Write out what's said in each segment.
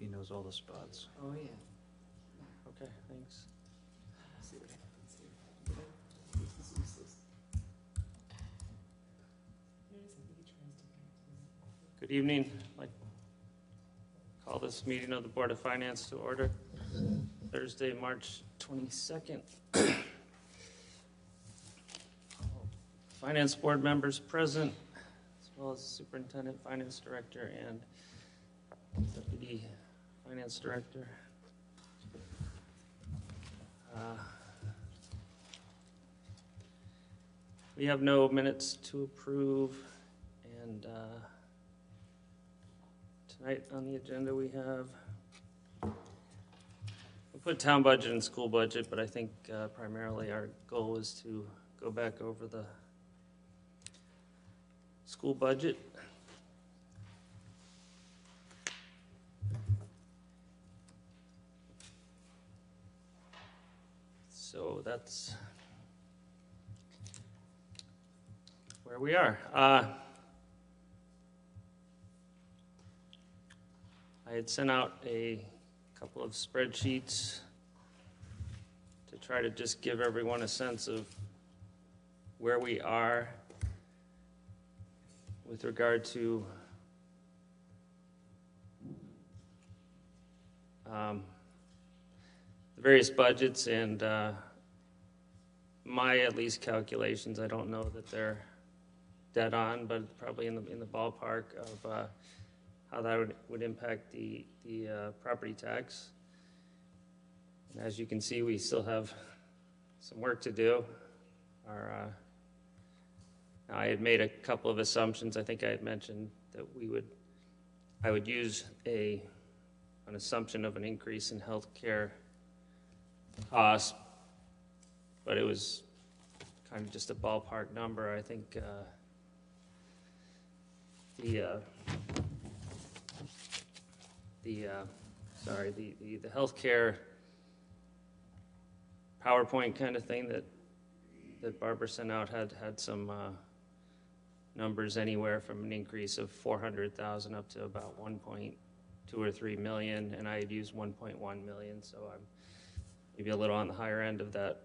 he knows all the spots. Oh, yeah. Okay, thanks. See what happens here. This is useless. There is, I think he tries to. Good evening. I'd like to call this meeting of the Board of Finance to order. Thursday, March 22nd. Finance Board members present, as well as Superintendent, Finance Director, and Deputy Finance Director. We have no minutes to approve, and tonight on the agenda we have, we put town budget and school budget, but I think primarily our goal is to go back over the school budget. So that's where we are. I had sent out a couple of spreadsheets to try to just give everyone a sense of where we are with regard to the various budgets, and my at least calculations, I don't know that they're dead on, but probably in the ballpark of how that would impact the property tax. And as you can see, we still have some work to do. I had made a couple of assumptions. I think I had mentioned that I would use an assumption of an increase in health care costs, but it was kind of just a ballpark number. I think the healthcare PowerPoint kind of thing that Barbara sent out had some numbers anywhere from an increase of 400,000 up to about 1.2 or 3 million, and I had used 1.1 million, so I'm maybe a little on the higher end of that.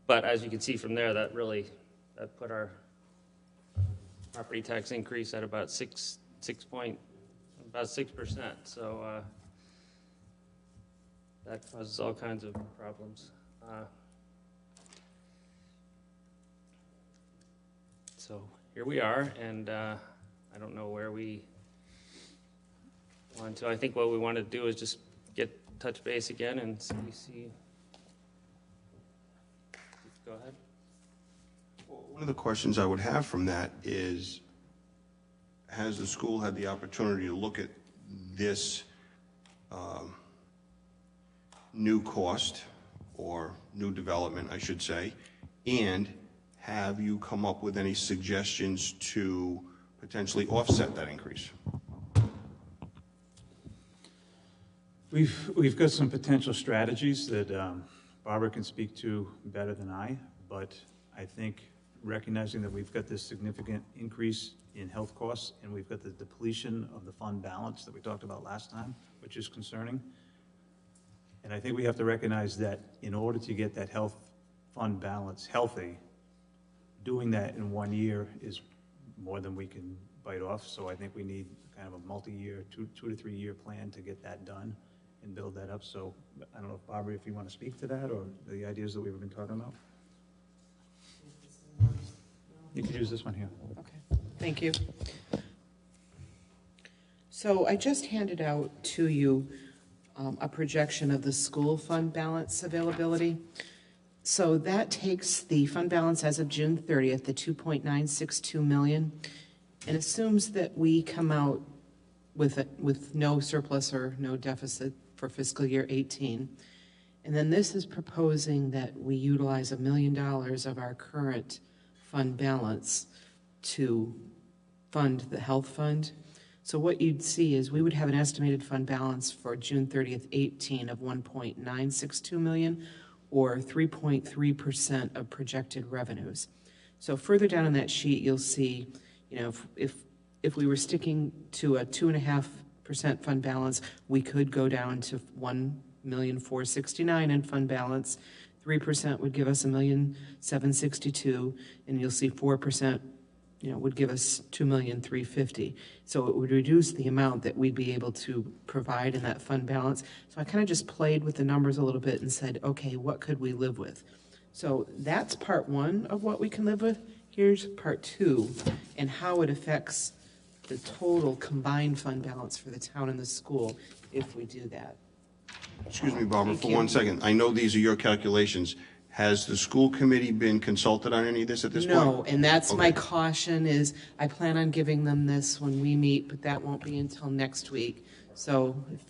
But as you can see from there, that put our property tax increase at about 6%. So that causes all kinds of problems. So here we are, and I don't know where we want to. I think what we want to do is just touch base again and see. Go ahead. Well, one of the questions I would have from that is, has the school had the opportunity to look at this new cost, or new development, I should say, and have you come up with any suggestions to potentially offset that increase? We've got some potential strategies that Barbara can speak to better than I, but I think recognizing that we've got this significant increase in health costs and we've got the depletion of the fund balance that we talked about last time, which is concerning. And I think we have to recognize that in order to get that health fund balance healthy, doing that in 1 year is more than we can bite off. So I think we need kind of a multi-year, 2 to 3 year plan to get that done and build that up. So I don't know, if Barbara, if you want to speak to that or the ideas that we've been talking about. You could use this one here. Okay, thank you. So I just handed out to you a projection of the school fund balance availability. So that takes the fund balance as of June 30th, the 2.962 million, and assumes that we come out with no surplus or no deficit for fiscal year 18. And then this is proposing that we utilize $1 million of our current fund balance to fund the health fund. So what you'd see is we would have an estimated fund balance for June 30th, 18 of 1.962 million, or 3.3% of projected revenues. So further down on that sheet, you'll see, if if we were sticking to a 2.5% fund balance, we could go down to 1,469,000 in fund balance. 3% would give us 1,762,000, and you'll see 4%, would give us 2,350,000. So it would reduce the amount that we'd be able to provide in that fund balance. So I kind of just played with the numbers a little bit and said, okay, what could we live with? So that's part one of what we can live with. Here's part two, and how it affects the total combined fund balance for the town and the school if we do that. Excuse me, Barbara, Thank for you. 1 second. I know these are your calculations. Has the school committee been consulted on any of this at this point? No, and that's my Okay. caution is I plan on giving them this when we meet, but that won't be until next week. So if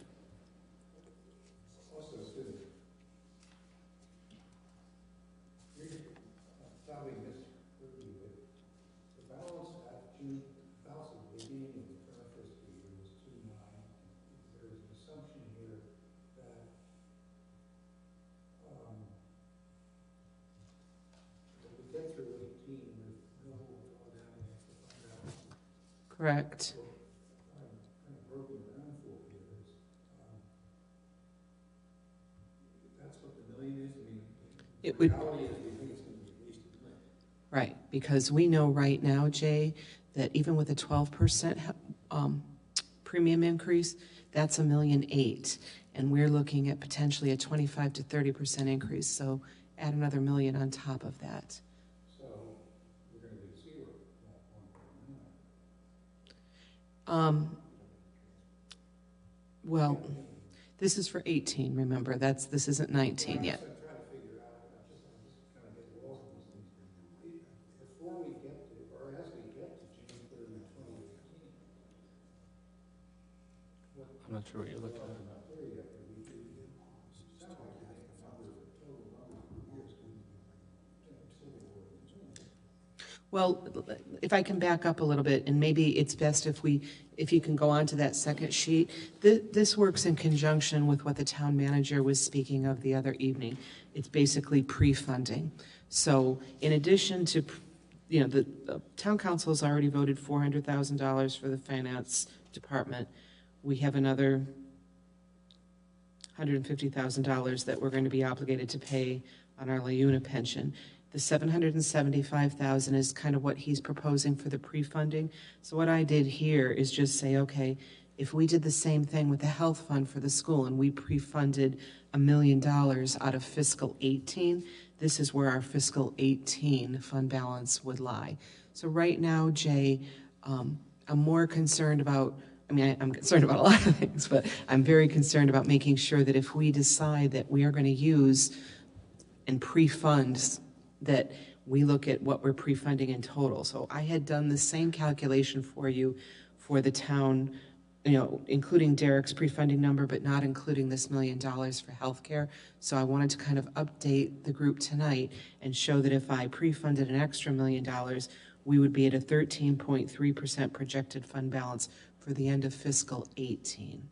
correct. It would. Right, because we know right now, Jay, that even with a 12% premium increase, that's $1.8 million, and we're looking at potentially a 25 to 30% increase. So add another $1 million on top of that. Well, this is for 18, remember, this isn't 19 yet. I'm not sure what you're looking at. Well, if I can back up a little bit, and maybe it's best if you can go on to that second sheet. This works in conjunction with what the town manager was speaking of the other evening. It's basically pre-funding. So in addition to, the town council has already voted $400,000 for the finance department. We have another $150,000 that we're going to be obligated to pay on our LaUna pension. The $775,000 is kind of what he's proposing for the pre-funding. So what I did here is just say, okay, if we did the same thing with the health fund for the school and we pre-funded $1 million out of fiscal 18, this is where our fiscal 18 fund balance would lie. So right now, Jay, I'm more concerned about, I'm concerned about a lot of things, but I'm very concerned about making sure that if we decide that we are going to use and pre-fund, that we look at what we're pre-funding in total. So I had done the same calculation for you for the town, including Derek's pre-funding number, but not including this $1 million for healthcare. So I wanted to kind of update the group tonight and show that if I pre-funded an extra $1 million, we would be at a 13.3% projected fund balance for the end of fiscal 18.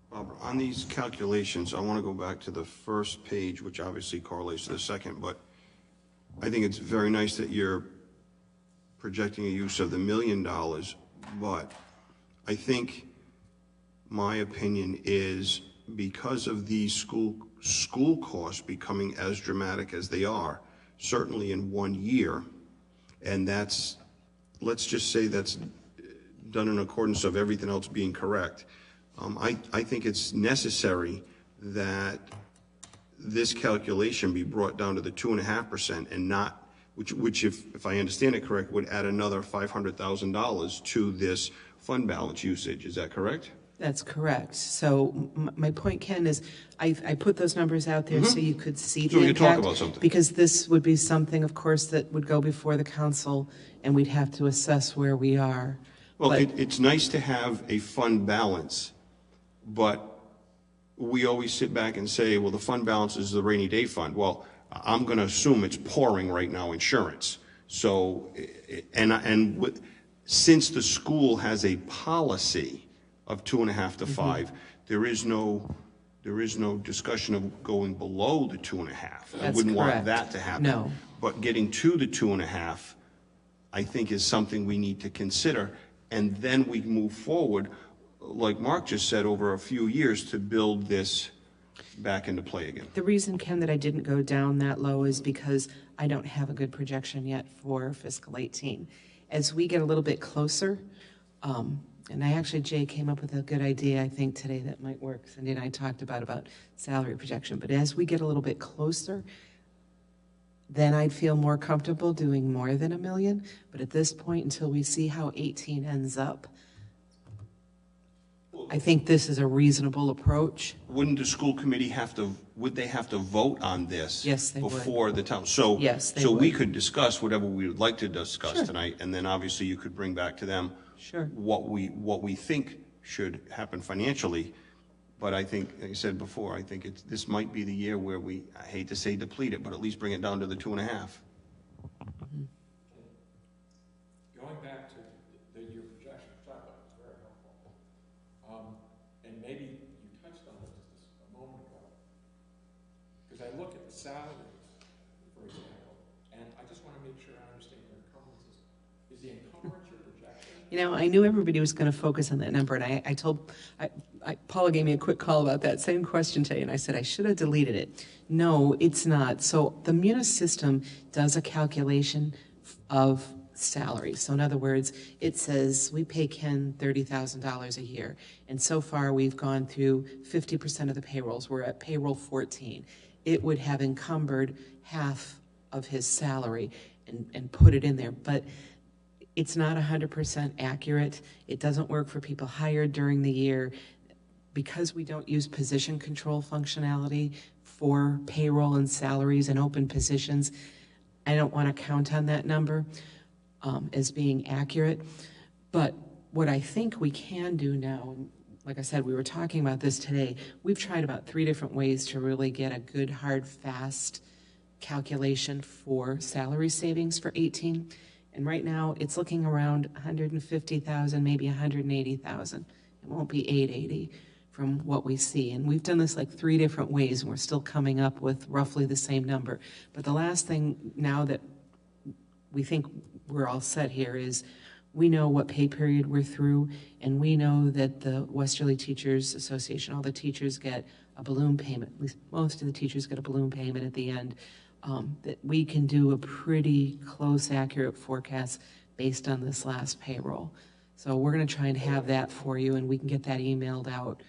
Barbara, on these calculations, I want to go back to the first page, which obviously correlates to the second, but I think it's very nice that you're projecting a use of the $1 million, but I think my opinion is because of these school costs becoming as dramatic as they are, certainly in 1 year, and that's, let's just say that's done in accordance of everything else being correct. I think it's necessary that this calculation be brought down to the 2.5% and not, which if I understand it correct, would add another $500,000 to this fund balance usage. Is that correct? That's correct. So my point, Ken, is I put those numbers out there so you could see the So we could talk impact, about something. because this would be something, of course, that would go before the council, and we'd have to assess where we are. Well, But- it's nice to have a fund balance, but we always sit back and say, well, the fund balance is the rainy day fund. Well, I'm going to assume it's pouring right now insurance. So, since the school has a policy of 2.5 to 5, there is no discussion of going below the 2.5. I That's wouldn't want correct. that to happen. No. But getting to the 2.5 I think is something we need to consider. And then we move forward, like Mark just said, over a few years to build this back into play again. The reason, Ken, that I didn't go down that low is because I don't have a good projection yet for fiscal 18. As we get a little bit closer, and Jay came up with a good idea, I think, today that might work. Cindy and I talked about salary projection. But as we get a little bit closer, then I'd feel more comfortable doing more than $1 million. But at this point, until we see how 18 ends up, I think this is a reasonable approach. Wouldn't the school committee would they have to vote on this? Yes, they would. Before the town? So, yes, they so would. we could discuss whatever we would like to discuss Sure. tonight, and then obviously you could bring back to them Sure. what we think should happen financially. But I think, like I said before, I think this might be the year where I hate to say deplete it, but at least bring it down to the 2.5. Going back to your projection, Chuck, that was very helpful. And maybe you touched on this just a moment ago. Because I look at the salaries, for example, and I just want to make sure I understand your encumbrances. Is the encumbrance your projection? You know, I knew everybody was going to focus on that number, and Paula gave me a quick call about that same question today, and I said I should have deleted it. No, it's not. So the Munis system does a calculation of salary. So in other words, it says we pay Ken $30,000 a year, and so far we've gone through 50% of the payrolls. We're at payroll 14. It would have encumbered half of his salary and put it in there, but it's not 100% accurate. It doesn't work for people hired during the year. Because we don't use position control functionality for payroll and salaries and open positions, I don't want to count on that number as being accurate. But what I think we can do now, like I said, we were talking about this today, we've tried about 3 different ways to really get a good, hard, fast calculation for salary savings for 18. And right now, it's looking around 150,000, maybe 180,000. It won't be 880 from what we see. And we've done this like 3 different ways, and we're still coming up with roughly the same number. But the last thing now that we think we're all set here is we know what pay period we're through, and we know that the Westerly Teachers Association, all the teachers get a balloon payment. At least most of the teachers get a balloon payment at the end. That we can do a pretty close, accurate forecast based on this last payroll. So we're going to try and have that for you, and we can get that emailed out.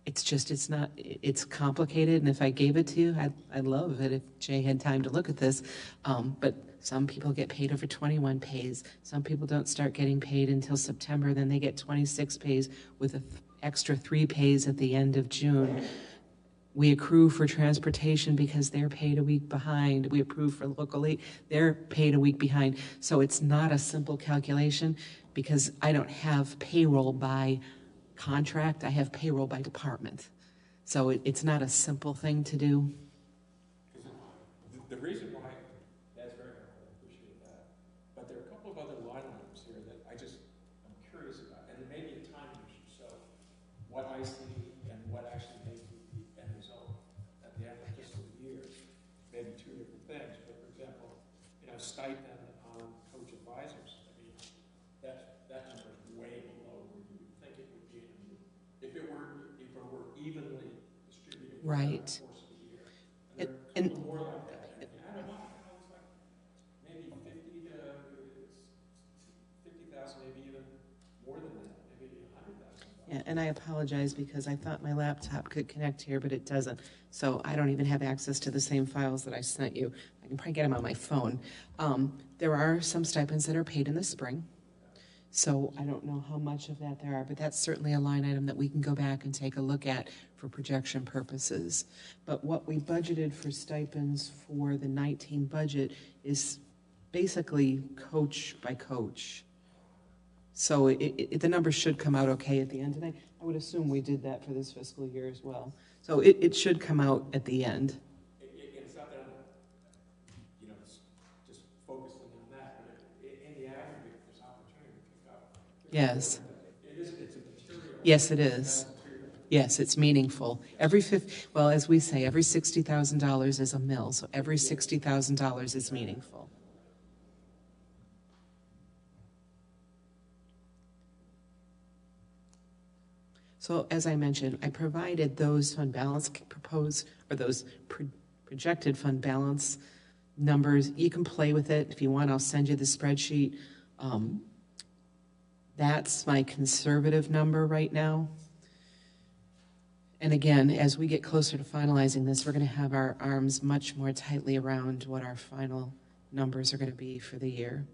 It's complicated, and if I gave it to you, I'd love it if Jay had time to look at this. But some people get paid over 21 pays. Some people don't start getting paid until September. Then they get 26 pays with an extra 3 pays at the end of June. We accrue for transportation because they're paid a week behind. We accrue for local aid, they're paid a week behind. So it's not a simple calculation because I don't have payroll by contract, I have payroll by department. So it's not a simple thing to do. The reason why, that's very helpful, I appreciate that. But there are a couple of other line items here that I'm curious about, and it may be a timing issue. So what I see and what actually may be the end result at the end of the fiscal year may be 2 different things. But for example, stipend on coach advisors. I mean, that number is way below where you would think it would be if it were evenly distributed Right. over the course of the year. And there are a couple more like that. And I don't know, it's like maybe 50,000, maybe even more than that, maybe 100,000. Yeah, and I apologize because I thought my laptop could connect here, but it doesn't. So I don't even have access to the same files that I sent you. I can probably get them on my phone. There are some stipends that are paid in the spring. So I don't know how much of that there are, but that's certainly a line item that we can go back and take a look at for projection purposes. But what we budgeted for stipends for the 19 budget is basically coach by coach. So the numbers should come out okay at the end, and I would assume we did that for this fiscal year as well. So it should come out at the end. It's not that I'm, just focusing on that, but in the aggregate, there's opportunity to pick up. Yes. It's a material. Yes, it is. Yes, it's meaningful. As we say, every $60,000 is a mill, so every $60,000 is meaningful. So as I mentioned, I provided those fund balance those projected fund balance numbers. You can play with it. If you want, I'll send you the spreadsheet. That's my conservative number right now. And again, as we get closer to finalizing this, we're going to have our arms much more tightly around what our final numbers are going to be for the year.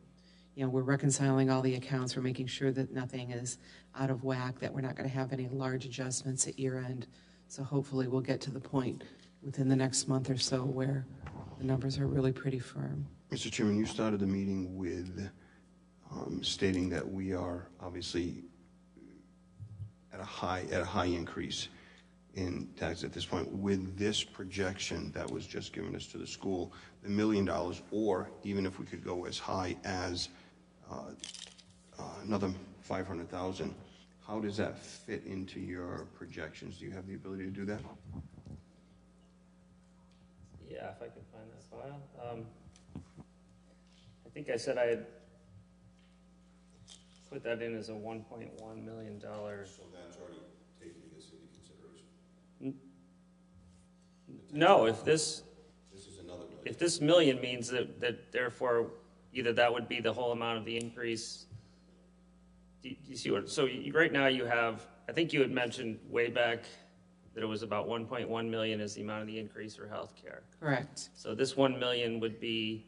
You know, we're reconciling all the accounts. We're making sure that nothing is out of whack, that we're not going to have any large adjustments at year end. So hopefully we'll get to the point within the next month or so where the numbers are really pretty firm. Mr. Chairman, you started the meeting with stating that we are obviously at a high increase in tax at this point. With this projection that was just given us to the school, the $1 million, or even if we could go as high as another 500,000, how does that fit into your projections? Do you have the ability to do that? Yeah, if I can find that file. I think I said I had put that in as a $1.1 million. So that's already taking this into consideration. No, if this This is another million. if this million means that therefore either that would be the whole amount of the increase. Do you see what? So right now you have, I think you had mentioned way back that it was about 1.1 million is the amount of the increase for healthcare. Correct. So this 1 million would be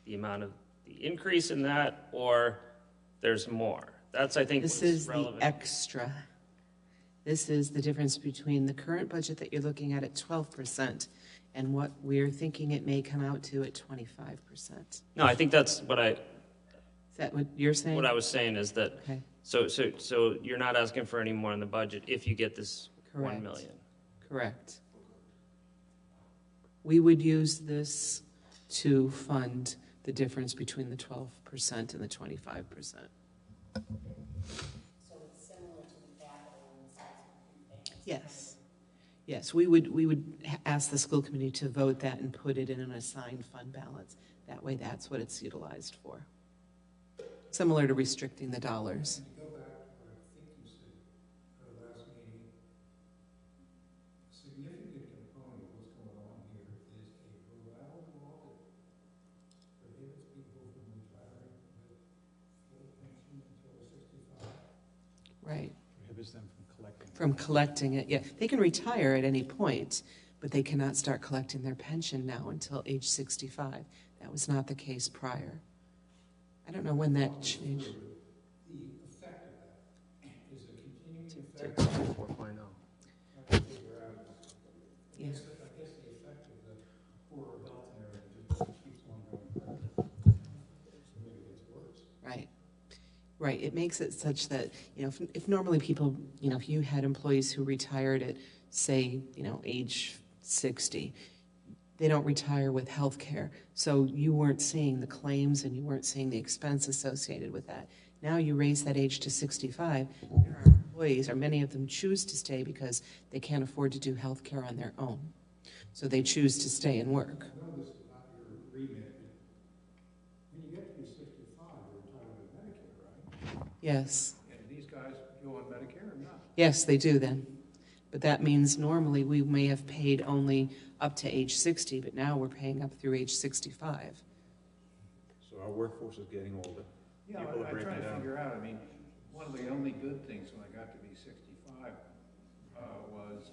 the amount of the increase in that, or there's more. That's, I think, This what's is the relevant. extra. This is the difference between the current budget that you're looking at 12% and what we're thinking it may come out to at 25%. No, I think that's what Is that what you're saying? what I was saying is that, Okay, so you're not asking for any more in the budget if you get this Correct. 1 million. correct. We would use this to fund the difference between the 12% and the 25%. So it's similar to the capital in the sense of prepayments? Yes. Yes, we would ask the school committee to vote that and put it in an assigned fund balance. That way, that's what it's utilized for. Similar to restricting the dollars. To go back to what I think you said for the last meeting, a significant component of what's going on here is a Rhode law that prohibits people from retiring with full pension until they're 65. Right. Prohibits them from collecting. From collecting it, yeah. They can retire at any point, but they cannot start collecting their pension now until age 65. That was not the case prior. I don't know when that changed. The effect of that is a continuing effect. 4.0. I have to figure out. Yeah. I guess the effect of the poorer health and everything just keeps on going further. Maybe it gets worse. Right. Right. It makes it such that, you know, if normally people, you know, if you had employees who retired at, say, you know, age 60, they don't retire with health care. So you weren't seeing the claims and you weren't seeing the expense associated with that. Now you raise that age to 65. There are employees, or many of them choose to stay because they can't afford to do health care on their own. So they choose to stay and work. I know this is not your remit, but when you get to be 65, you're entitled to Medicare, right? Yes. And these guys go on Medicare or not? Yes, they do then. But that means normally we may have paid only up to age 60, but now we're paying up through age 65. So our workforce is getting older. Yeah, People are I'm breaking trying it to down. figure out, I mean, one of the only good things when I got to be 65 was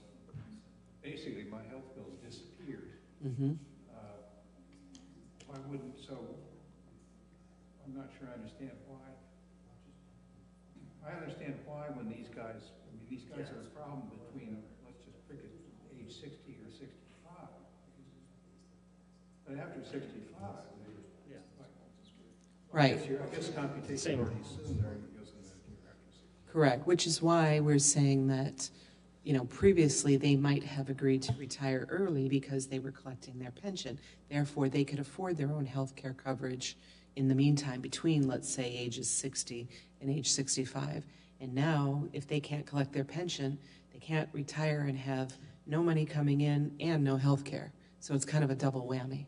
basically my health bills disappeared. Mm-hmm. Why wouldn't, so, I'm not sure I understand why. I understand why when these guys, I mean, these guys are a problem between, let's just pick it, age 60 or 65. But after 65, Yeah. Right. I guess computation Same. already assumed there goes in Medicare after 60. Correct, which is why we're saying that, you know, previously they might have agreed to retire early because they were collecting their pension. Therefore, they could afford their own health care coverage in the meantime between, let's say, ages 60 and age 65. And now, if they can't collect their pension, they can't retire and have no money coming in and no health care. So it's kind of a double whammy,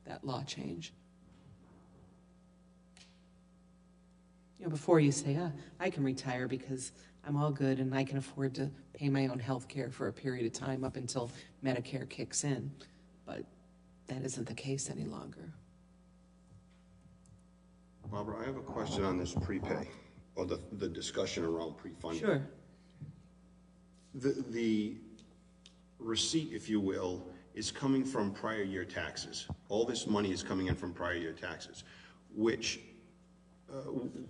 that law change. before you say, I can retire because I'm all good and I can afford to pay my own health care for a period of time up until Medicare kicks in. But that isn't the case any longer. Barbara, I have a question on this prepay, or the discussion around pre-funding. Sure. The receipt, if you will, is coming from prior year taxes. All this money is coming in from prior year taxes, which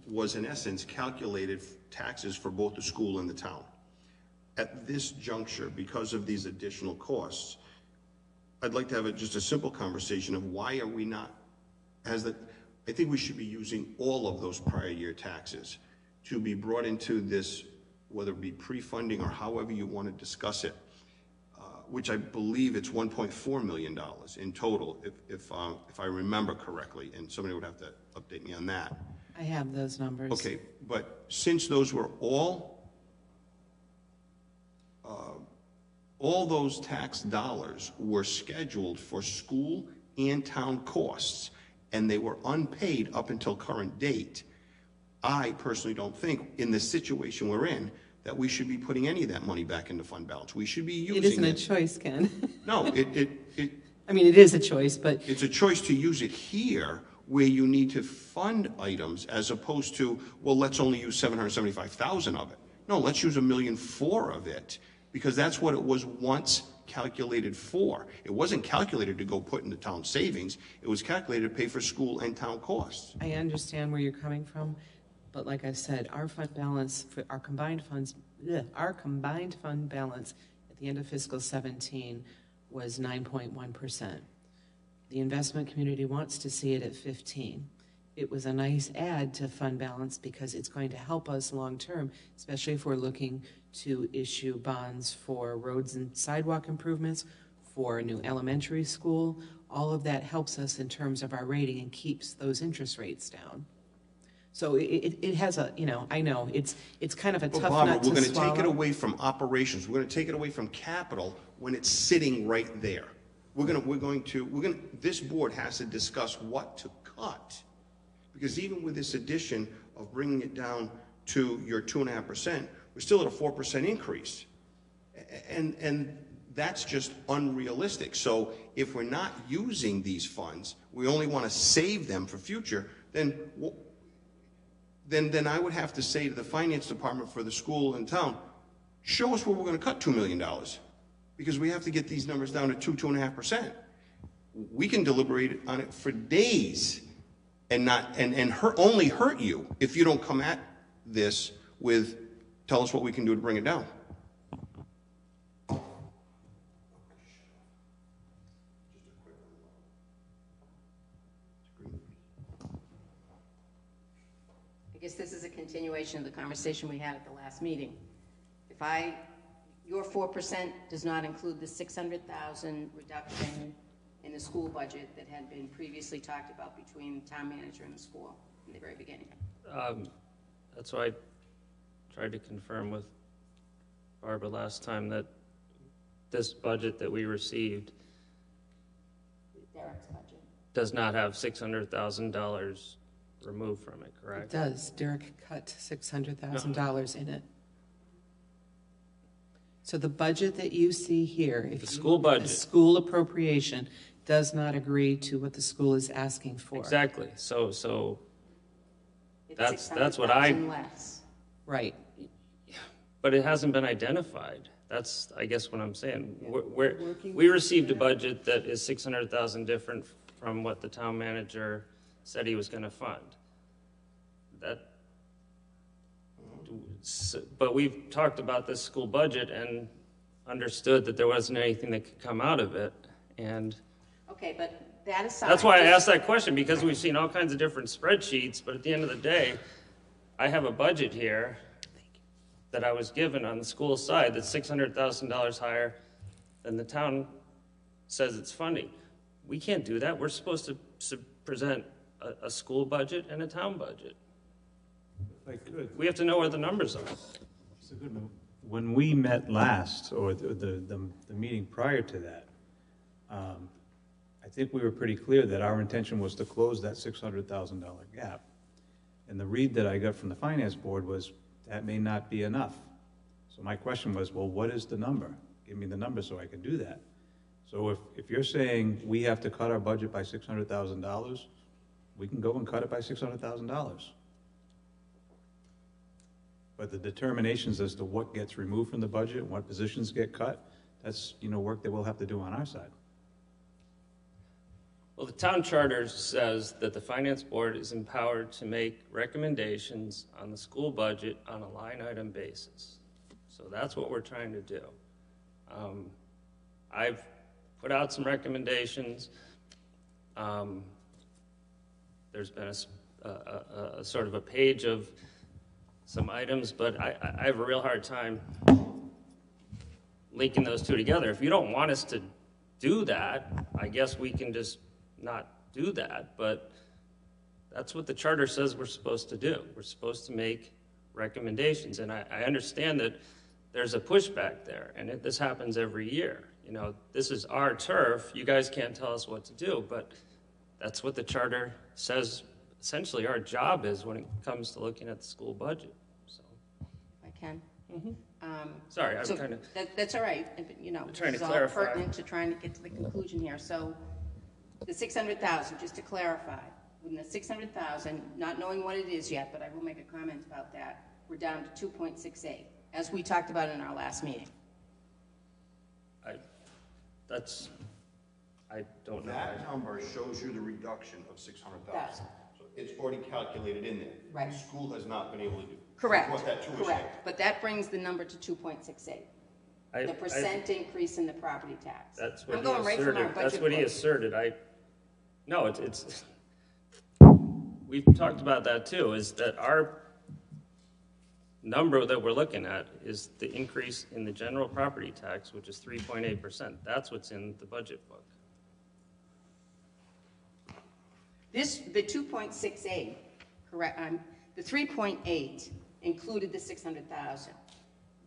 was in essence calculated taxes for both the school and the town. At this juncture, because of these additional costs, I'd like to have just a simple conversation of why are we not, I think we should be using all of those prior year taxes to be brought into this, whether it be pre-funding or however you want to discuss it, which I believe it's $1.4 million in total, if I remember correctly, and somebody would have to update me on that. I have those numbers. Okay, but since those were all those tax dollars were scheduled for school and town costs, and they were unpaid up until current date, I personally don't think, in the situation we're in, that we should be putting any of that money back into fund balance. We should be using it. It isn't a choice, Ken. No, I mean, it is a choice, but it's a choice to use it here where you need to fund items as opposed to, well, let's only use $775,000 of it. No, let's use $1.4 million of it, because that's what it was once calculated for. It wasn't calculated to go put into town savings. It was calculated to pay for school and town costs. I understand where you're coming from. But like I said, our fund balance, for our combined fund balance at the end of fiscal 17 was 9.1%. The investment community wants to see it at 15. It was a nice add to fund balance because it's going to help us long term, especially if we're looking to issue bonds for roads and sidewalk improvements, for a new elementary school. All of that helps us in terms of our rating and keeps those interest rates down. So it has a, I know, it's kind of a tough Barbara, nut to swallow. we're going to take it away from operations. We're going to take it away from capital when it's sitting right there. This board has to discuss what to cut. Because even with this addition of bringing it down to your 2.5%, we're still at a 4% increase. And that's just unrealistic. So if we're not using these funds, we only want to save them for future, then I would have to say to the finance department for the school and town, show us where we're going to cut $2 million, because we have to get these numbers down to 2.5%. We can deliberate on it for days and only hurt you if you don't come at this with, tell us what we can do to bring it down. I guess this is a continuation of the conversation we had at the last meeting. Your 4% does not include the $600,000 reduction in the school budget that had been previously talked about between the town manager and the school in the very beginning. That's why I tried to confirm with Barbara last time that this budget that we received Derek's budget does not have $600,000 removed from it, correct? It does. Derek cut $600,000 in it. So the budget that you see here, if The you school look at budget. the school appropriation does not agree to what the school is asking for. Exactly. So It's That's what I- $600,000 less. Right. but it hasn't been identified. That's, I guess, what I'm saying. We received a budget that is $600,000 different from what the town manager said he was going to fund. But we've talked about this school budget and understood that there wasn't anything that could come out of it. And Okay, but that aside. that's why I asked that question, because we've seen all kinds of different spreadsheets, but at the end of the day, I have a budget here that I was given on the school side that's $600,000 higher than the town says it's funding. We can't do that. We're supposed to present a school budget and a town budget. If I could. We have to know where the numbers are. It's a good one. When we met last, or the meeting prior to that, I think we were pretty clear that our intention was to close that $600,000 gap. And the read that I got from the finance board was, that may not be enough. So my question was, well, what is the number? Give me the number so I can do that. So if you're saying we have to cut our budget by $600,000, we can go and cut it by $600,000. But the determinations as to what gets removed from the budget and what positions get cut, that's, work that we'll have to do on our side. Well, the town charter says that the finance board is empowered to make recommendations on the school budget on a line item basis. So that's what we're trying to do. I've put out some recommendations. There's been a sort of a page of some items, but I have a real hard time linking those two together. If you don't want us to do that, I guess we can just not do that, but that's what the charter says we're supposed to do. We're supposed to make recommendations, and I understand that there's a pushback there, and this happens every year. This is our turf. You guys can't tell us what to do, but that's what the charter says essentially our job is when it comes to looking at the school budget. So, If I can. sorry, I'm So kind of... That's all right. trying to this is all clarify. pertinent to trying to get to the conclusion here. So the 600,000, just to clarify, with the 600,000, not knowing what it is yet, but I will make a comment about that, we're down to 2.68, as we talked about in our last meeting. I don't know. That number shows you the reduction of 600,000. So it's already calculated in there. Right. The school has not been able to do. Correct, What that tuition is. correct. But that brings the number to 2.68. The percent increase in the property tax. That's what I'm he going right from our asserted. That's budget what he book. asserted. No, it's we've talked about that too, is that our number that we're looking at is the increase in the general property tax, which is 3.8%. That's what's in the budget book. The 2.68, correct, the 3.8 included the 600,000.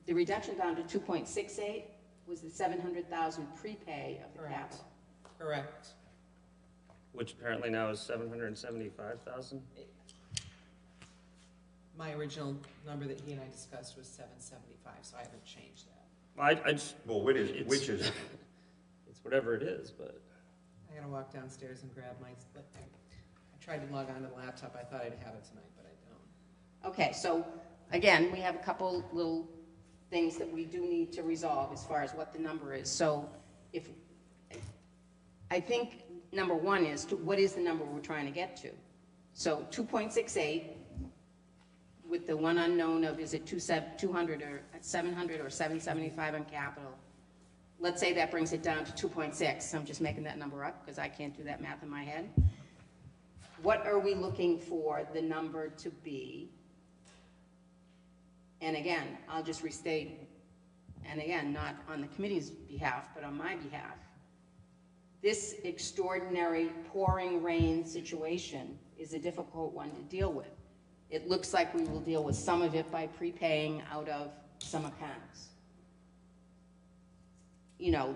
The reduction down to 2.68 was the 700,000 prepay of the Correct. capital. Correct. Which apparently now is 775,000. My original number that he and I discussed was 775, so I haven't changed that. I just, Well, which is it? it's whatever it is, but I gotta walk downstairs and grab my, I tried to log on to the laptop, I thought I'd have it tonight, but I don't. Okay, so again, we have a couple little things that we do need to resolve as far as what the number is. So I think number one is what is the number we're trying to get to? So 2.68 with the one unknown of is it 200 or 700 or 775 on capital. Let's say that brings it down to 2.6. I'm just making that number up because I can't do that math in my head. What are we looking for the number to be? And again, I'll just restate, and again, not on the committee's behalf, but on my behalf. This extraordinary pouring rain situation is a difficult one to deal with. It looks like we will deal with some of it by prepaying out of some accounts.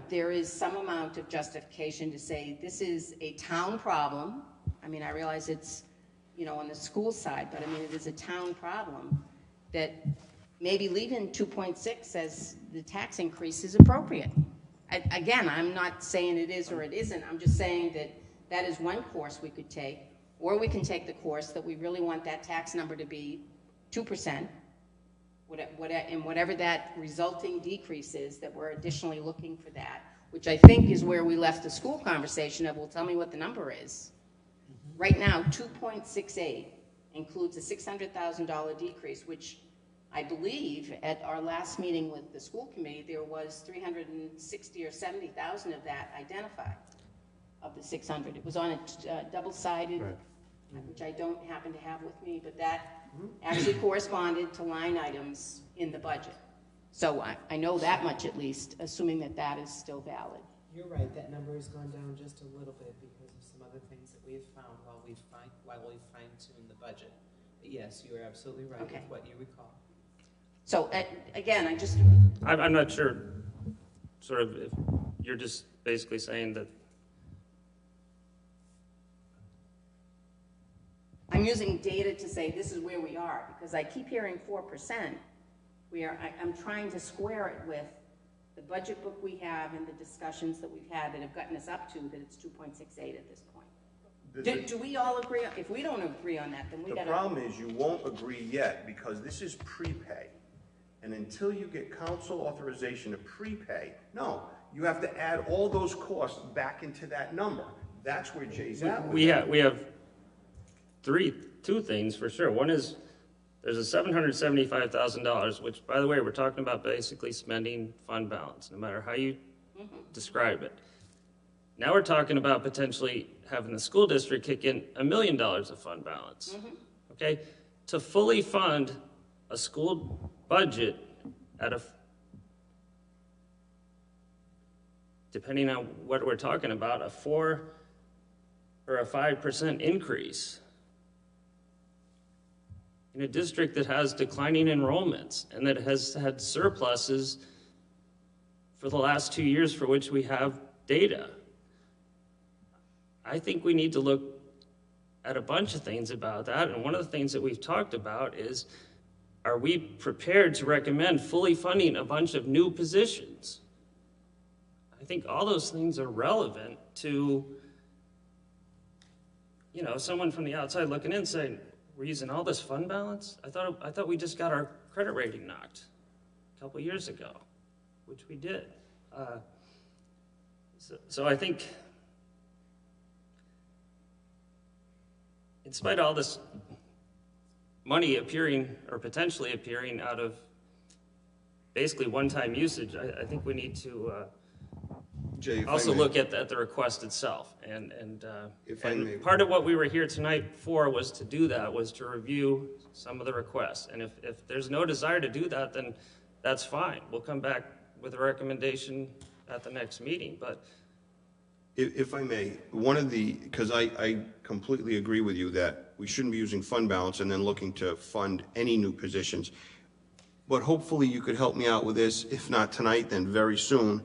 There is some amount of justification to say this is a town problem. I mean, I realize it's, on the school side, but I mean, it is a town problem that maybe leaving 2.6 as the tax increase is appropriate. Again, I'm not saying it is or it isn't. I'm just saying that that is one course we could take, or we can take the course that we really want that tax number to be 2%, and whatever that resulting decrease is, that we're additionally looking for that, which I think is where we left the school conversation of, well, tell me what the number is. Right now, 2.68 includes a $600,000 decrease, which I believe at our last meeting with the school committee, there was 360 or 70,000 of that identified, of the 600. It was on a double-sided, which I don't happen to have with me, but that actually corresponded to line items in the budget. So I know that much at least, assuming that that is still valid. You're right, that number has gone down just a little bit because of some other things that we have found while we fine-tune the budget. But yes, you are absolutely right with what you recall. So again, I'm not sure, sort of, if you're just basically saying that. I'm using data to say this is where we are, because I keep hearing 4%. I'm trying to square it with the budget book we have and the discussions that we've had that have gotten us up to that it's 2.68 at this point. Do we all agree? If we don't agree on that, then we got to... The problem is you won't agree yet because this is prepay. And until you get council authorization to prepay, no, you have to add all those costs back into that number. That's where Jay's at with We have two things for sure. One is there's a $775,000, which, by the way, we're talking about basically spending fund balance, no matter how you describe it. Now we're talking about potentially having the school district kick in $1 million of fund balance. Okay, to fully fund a school budget at depending on what we're talking about, a 4 or a 5% increase in a district that has declining enrollments and that has had surpluses for the last 2 years for which we have data. I think we need to look at a bunch of things about that, and one of the things that we've talked about is, are we prepared to recommend fully funding a bunch of new positions? I think all those things are relevant to, you know, someone from the outside looking in saying, we're using all this fund balance? I thought we just got our credit rating knocked a couple years ago, which we did. So I think, in spite of all this money appearing or potentially appearing out of basically one-time usage, I think we need to Jay, if I also may. look at the request itself. And If I may. part of what we were here tonight for was to do that, was to review some of the requests. And if there's no desire to do that, then that's fine. We'll come back with a recommendation at the next meeting. But If I may, because I completely agree with you that we shouldn't be using fund balance and then looking to fund any new positions. But hopefully you could help me out with this, if not tonight, then very soon.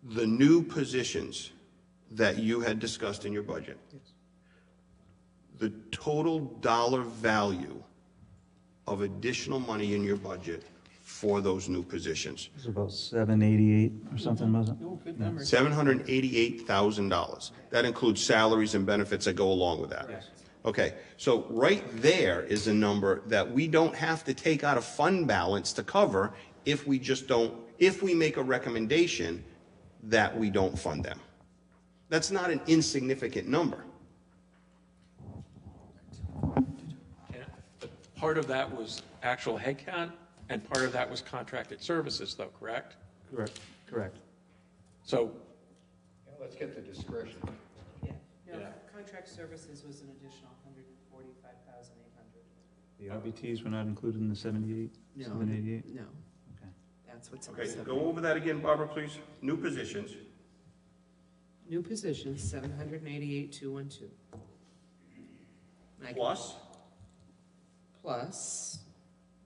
The new positions that you had discussed in your budget, the total dollar value of additional money in your budget for those new positions. It's about 788 or something, wasn't it? Oh, good number. $788,000. That includes salaries and benefits that go along with that. Yes. Okay, so right there is a number that we don't have to take out of fund balance to cover if we make a recommendation that we don't fund them. That's not an insignificant number. Yeah, but part of that was actual headcount, and part of that was contracted services, though, correct? Correct. So, Let's get the discretion. Yeah. No, Yeah. contract services was an additional 145,800. The RBTs were not included in the 78, No, 788? no, Okay. that's what's. Okay, go over that again, Barbara, please. New positions. New positions, 788,212. Plus, Plus,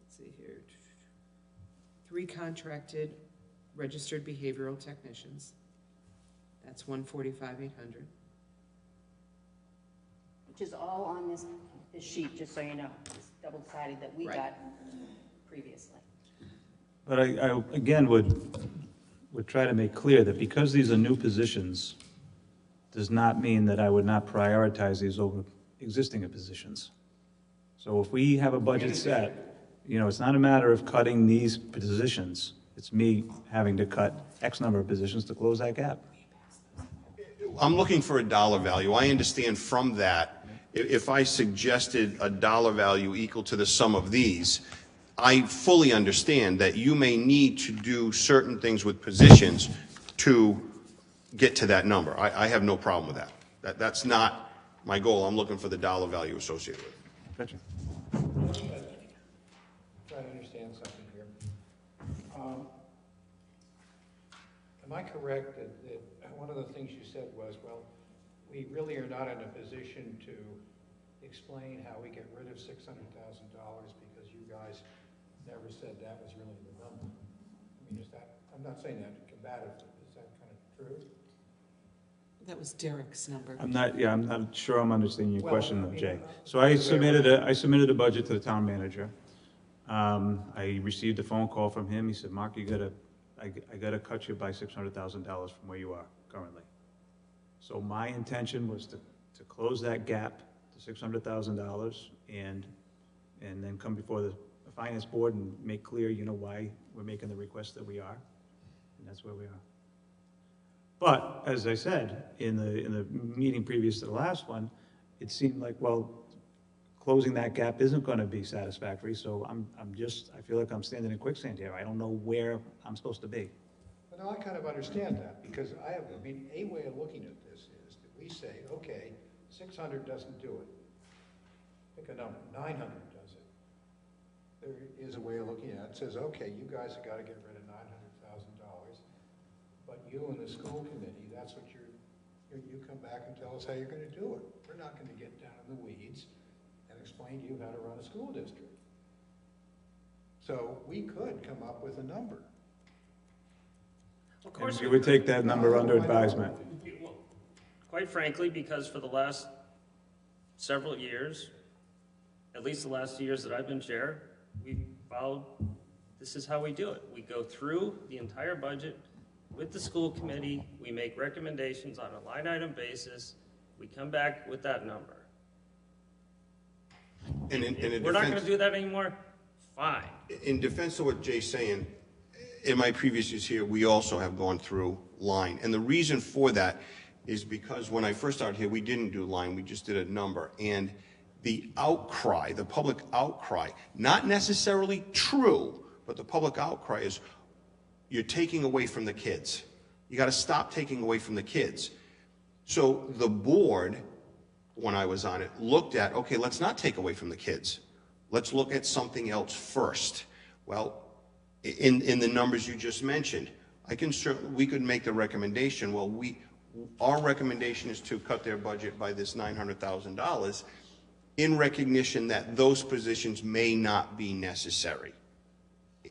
let's see here, 3 contracted registered behavioral technicians. That's 145,800. Which is all on this sheet, just so you know. It's double-sided that we Right. got previously. But I again, would try to make clear that because these are new positions, does not mean that I would not prioritize these over existing positions. So if we have a budget set, you know, it's not a matter of cutting these positions. It's me having to cut X number of positions to close that gap. I'm looking for a dollar value. I understand from that, if I suggested a dollar value equal to the sum of these, I fully understand that you may need to do certain things with positions to get to that number. I have no problem with that. That's not my goal. I'm looking for the dollar value associated with it. Gotcha. Try to understand something here. Am I correct that one of the things you said was, well, we really are not in a position to explain how we get rid of $600,000 because you guys never said that was really the number? I mean, is that, I'm not saying that combative, but is that kind of true? That was Derek's number. I'm not sure I'm understanding your Well, question, I though, mean, Jay. So I submitted a budget to the town manager. I received a phone call from him. He said, Mark, I gotta cut you by $600,000 from where you are currently. So my intention was to close that gap to $600,000 and then come before the finance board and make clear, why we're making the request that we are. And that's where we are. But, as I said, in the meeting previous to the last one, it seemed like, well, closing that gap isn't gonna be satisfactory, so I feel like I'm standing in quicksand here. I don't know where I'm supposed to be. Well, no, I kind of understand that, because a way of looking at this is that we say, okay, 600 doesn't do it. Pick a number, 900 does it. There is a way of looking at it. It says, okay, you guys have got to get rid of $900,000, but you and the school committee, that's what you come back and tell us how you're going to do it. We're not going to get down in the weeds and explain to you how to run a school district. So we could come up with a number. Of course, And we would take that number under advisement. well, quite frankly, because for the last several years, at least the last 2 years that I've been chair, we've followed, this is how we do it. We go through the entire budget with the school committee, we make recommendations on a line item basis, we come back with that number. And in We're not defense- going to do that anymore? Fine. In defense of what Jay's saying, in my previous years here, we also have gone through line. And the reason for that is because when I first started here, we didn't do line, we just did a number. And the outcry, the public outcry, not necessarily true, but the public outcry is, you're taking away from the kids. You got to stop taking away from the kids. So the board, when I was on it, looked at, okay, let's not take away from the kids. Let's look at something else first. Well, in the numbers you just mentioned, we could make the recommendation. Well, our recommendation is to cut their budget by this $900,000 in recognition that those positions may not be necessary.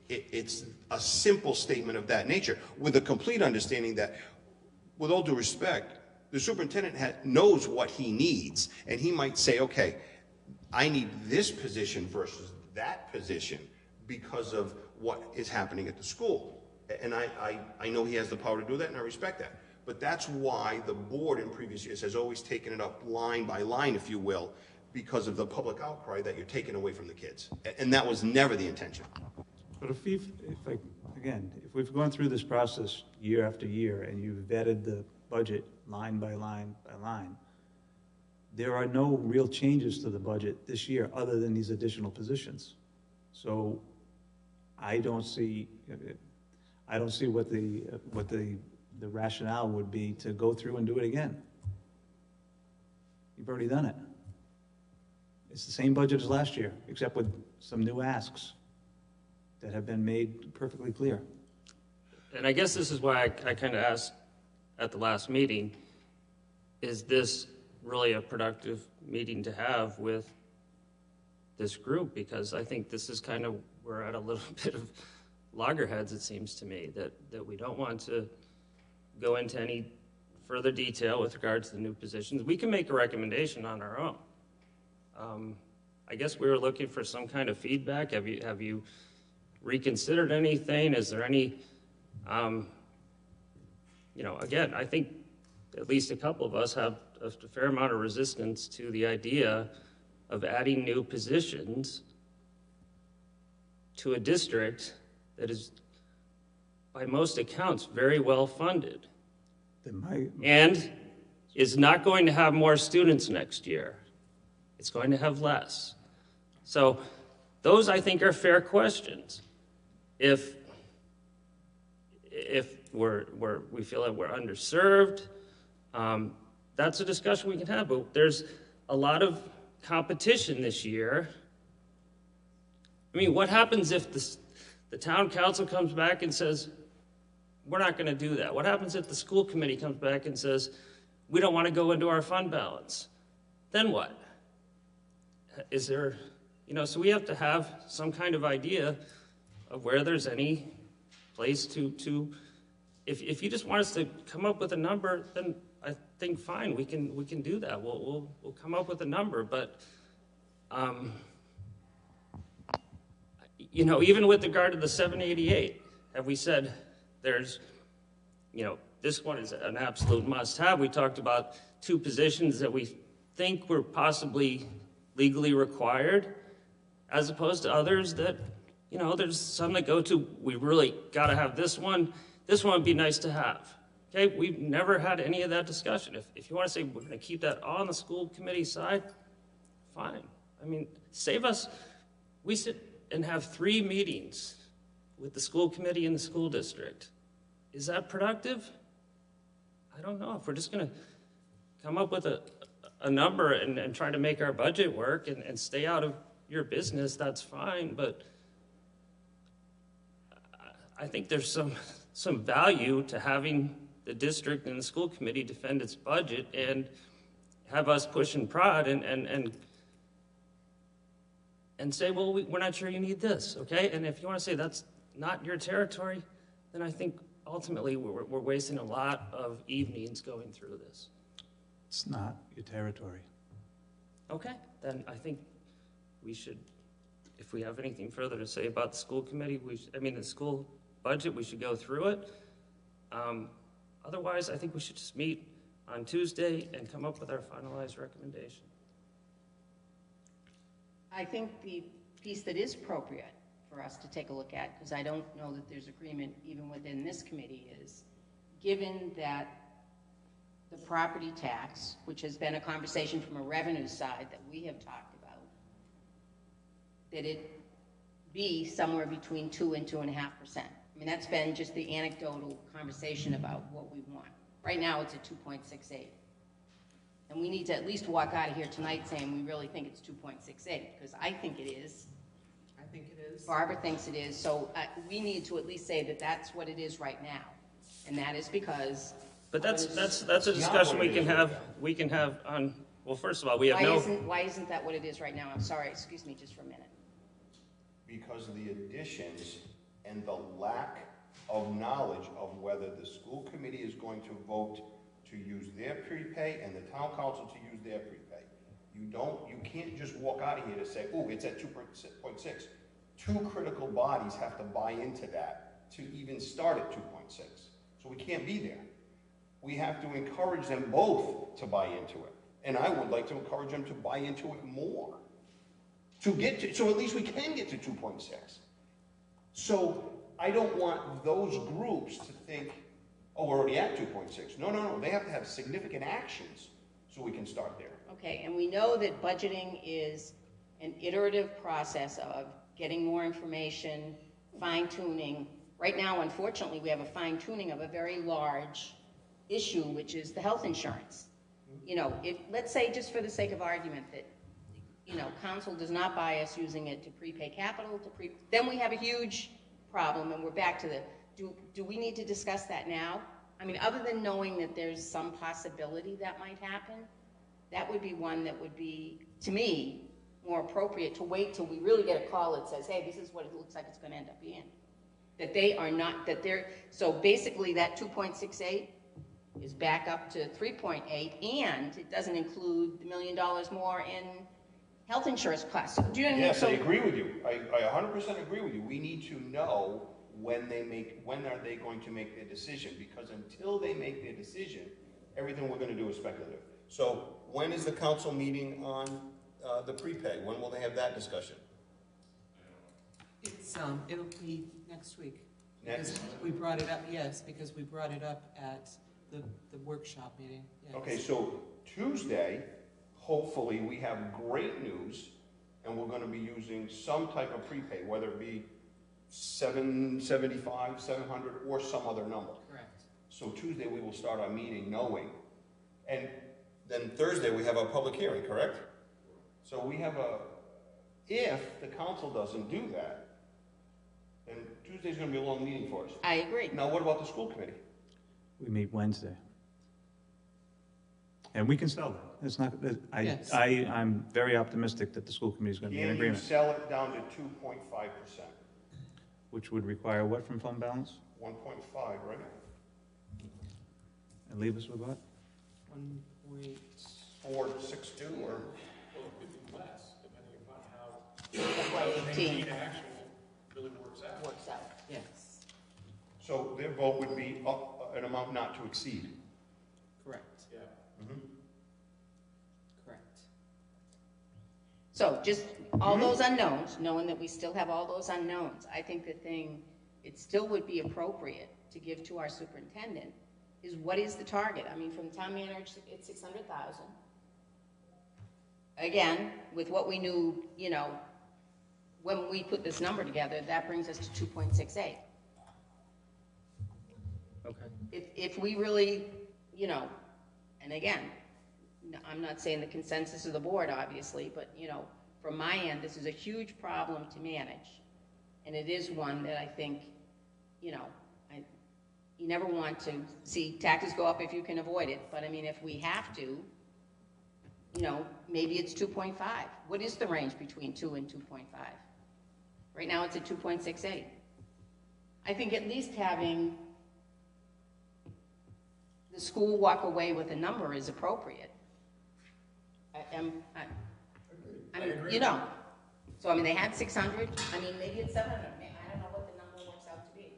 It's a simple statement of that nature, with a complete understanding that, with all due respect, the superintendent knows what he needs, and he might say, okay, I need this position versus that position because of what is happening at the school. And I know he has the power to do that, and I respect that. But that's why the board in previous years has always taken it up line by line, if you will, because of the public outcry that you're taking away from the kids. And that was never the intention. But if we've gone through this process year after year, and you've vetted the budget line by line by line, there are no real changes to the budget this year other than these additional positions. So I don't see what the rationale would be to go through and do it again. You've already done it. It's the same budget as last year, except with some new asks that have been made perfectly clear. And I guess this is why I kind of asked at the last meeting, is this really a productive meeting to have with this group? Because I think this is kind of, we're at a little bit of loggerheads, it seems to me, that we don't want to go into any further detail with regard to the new positions. We can make a recommendation on our own. I guess we were looking for some kind of feedback. Have you reconsidered anything? Is there any, again, I think at least a couple of us have a fair amount of resistance to the idea of adding new positions to a district that is, by most accounts, very well funded and is not going to have more students next year. It's going to have less. So those, I think, are fair questions. If we feel that we're underserved, that's a discussion we can have. But there's a lot of competition this year. I mean, what happens if the town council comes back and says, we're not going to do that? What happens if the school committee comes back and says, we don't want to go into our fund balance? Then what? Is there, so we have to have some kind of idea of where there's any place to if you just want us to come up with a number, then I think, fine, we can do that. We'll come up with a number, but, you know, even with regard to the 788, have we said there's, you know, this one is an absolute must-have. We talked about 2 positions that we think were possibly legally required, as opposed to others that, you know, there's some that go to, we really got to have this one. This one would be nice to have. Okay, we've never had any of that discussion. If you want to say we're going to keep that on the school committee side, fine. I mean, save us. We sit and have 3 meetings with the school committee and the school district. Is that productive? I don't know. If we're just going to come up with a number and try to make our budget work and stay out of your business, that's fine. But I think there's some value to having the district and the school committee defend its budget and have us push and prod and say, well, we're not sure you need this, okay? And if you want to say that's not your territory, then I think ultimately we're wasting a lot of evenings going through this. It's not your territory. Okay, then I think we should, if we have anything further to say about the school committee, the school budget, we should go through it. Otherwise, I think we should just meet on Tuesday and come up with our finalized recommendation. I think the piece that is appropriate for us to take a look at, because I don't know that there's agreement even within this committee, is given that the property tax, which has been a conversation from a revenue side that we have talked about, that it be somewhere between 2 and 2.5%. I mean, that's been just the anecdotal conversation about what we want. Right now, it's at 2.68. And we need to at least walk out of here tonight saying we really think it's 2.68, because I think it is. I think it is. Barbara thinks it is. So we need to at least say that that's what it is right now. And that is because... But that's a discussion we can have. We can have on, well, first of all, we have Why isn't that what it is right now? I'm sorry, excuse me just for a minute. Because of the additions and the lack of knowledge of whether the school committee is going to vote to use their prepay and the town council to use their prepay. You can't just walk out of here to say, oh, it's at 2.6. 2 critical bodies have to buy into that to even start at 2.6. So we can't be there. We have to encourage them both to buy into it. And I would like to encourage them to buy into it more. So at least we can get to 2.6. So I don't want those groups to think, oh, we're already at 2.6. No. They have to have significant actions so we can start there. Okay, and we know that budgeting is an iterative process of getting more information, fine-tuning. Right now, unfortunately, we have a fine-tuning of a very large issue, which is the health insurance. You know, let's say, just for the sake of argument, that, you know, council does not buy us using it to prepay capital, then we have a huge problem, and we're back to do we need to discuss that now? I mean, other than knowing that there's some possibility that might happen, that would be one that would be, to me, more appropriate to wait till we really get a call that says, hey, this is what it looks like it's going to end up being. That they are not, that they're, so basically that 2.68 is back up to 3.8, and it doesn't include the $1 million more in health insurance costs. So, do you know what I mean? Yes, I agree with you. I 100% agree with you. We need to know when are they going to make their decision, because until they make their decision, everything we're going to do is speculative. So when is the council meeting on the prepay? When will they have that discussion? It'll be next week. Next? Because we brought it up, yes, because we brought it up at the workshop meeting. Yes. Okay, so Tuesday, hopefully we have great news, and we're going to be using some type of prepay, whether it be 775, 700, or some other number. Correct. So Tuesday we will start our meeting knowing, and then Thursday we have our public hearing, correct? So we have if the council doesn't do that, then Tuesday's going to be a long meeting for us. I agree. Now, what about the school committee? We meet Wednesday. And we can sell that. It's not, Yes. I'm very optimistic that the school committee is going to be in Can you agreement. sell it down to 2.5%? Which would require what from fund balance? 1.5, right? And leave us with what? 462 or? Well, it could be less, depending upon how FY18 actual really works out. works out. Yes, So their vote would be an amount not to exceed. correct, Yeah. correct. So just all those unknowns, knowing that we still have all those unknowns, I think the thing, it still would be appropriate to give to our superintendent is what is the target? I mean, from the town manager, it's 600,000. Again, with what we knew, you know, when we put this number together, that brings us to 2.68. Okay. If we really, you know, and again, I'm not saying the consensus of the board, obviously, but, you know, from my end, this is a huge problem to manage. And it is one that I think, you know, you never want to see taxes go up if you can avoid it. But I mean, if we have to, you know, maybe it's 2.5. What is the range between 2 and 2.5? Right now it's at 2.68. I think at least having the school walk away with a number is appropriate. I mean, you know, so I mean, they had 600, I mean, maybe it's 700, I don't know what the number works out to be.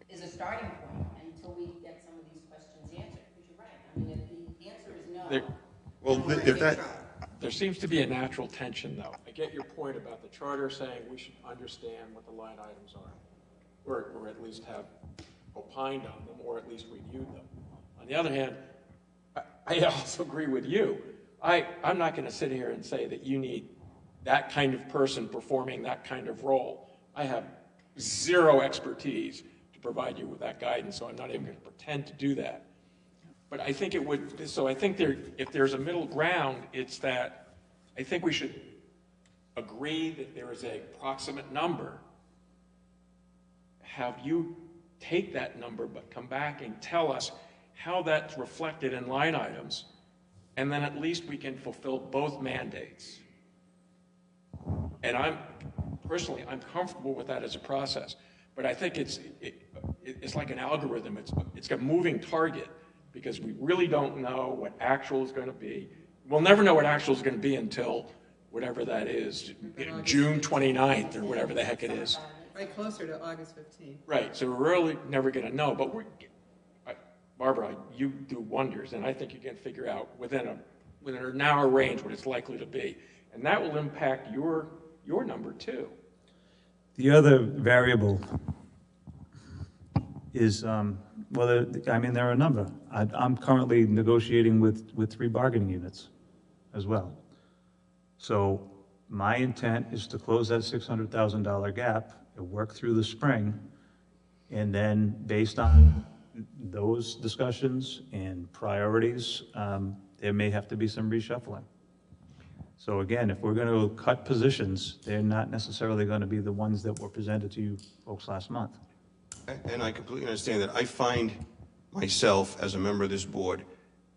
Is a starting point until we get some of these questions answered, because you're right, I mean, if the answer is no. Well, if that, There seems to be a natural tension, though. I get your point about the charter saying we should understand what the line items are, or at least have opined on them, or at least reviewed them. On the other hand, I also agree with you. I'm not going to sit here and say that you need that kind of person performing that kind of role. I have zero expertise to provide you with that guidance, so I'm not even going to pretend to do that. But I think it would, so I think if there's a middle ground, it's that I think we should agree that there is a proximate number, have you take that number, but come back and tell us how that's reflected in line items, and then at least we can fulfill both mandates. And I'm comfortable with that as a process, but I think it's like an algorithm. It's a moving target, because we really don't know what actual is going to be. We'll never know what actual is going to be until whatever that is, June 29th or whatever the heck it is. Right, closer to August 15th. Right, so we're really never going to know, but Barbara, you do wonders, and I think you can figure out within a narrow range what it's likely to be, and that will impact your number too. The other variable is, well, I mean, there are a number. I'm currently negotiating with 3 bargaining units as well. So my intent is to close that $600,000 gap and work through the spring, and then based on those discussions and priorities, there may have to be some reshuffling. So again, if we're going to cut positions, they're not necessarily going to be the ones that were presented to you folks last month. and I completely understand that. I find myself, as a member of this board,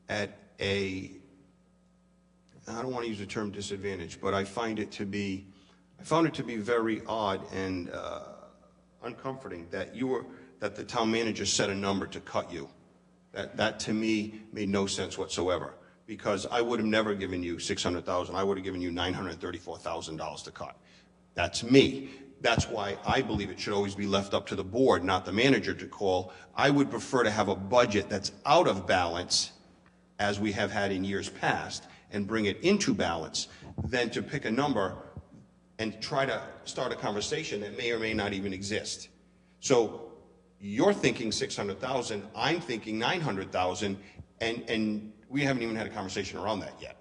at I don't want to use the term disadvantage, but I found it to be very odd and uncomforting that that the town manager set a number to cut you. That to me made no sense whatsoever, because I would have never given you $600,000. I would have given you $934,000 to cut. That's me. That's why I believe it should always be left up to the board, not the manager, to call. I would prefer to have a budget that's out of balance, as we have had in years past, and bring it into balance, than to pick a number and try to start a conversation that may or may not even exist. So you're thinking 600,000, I'm thinking 900,000, and we haven't even had a conversation around that yet.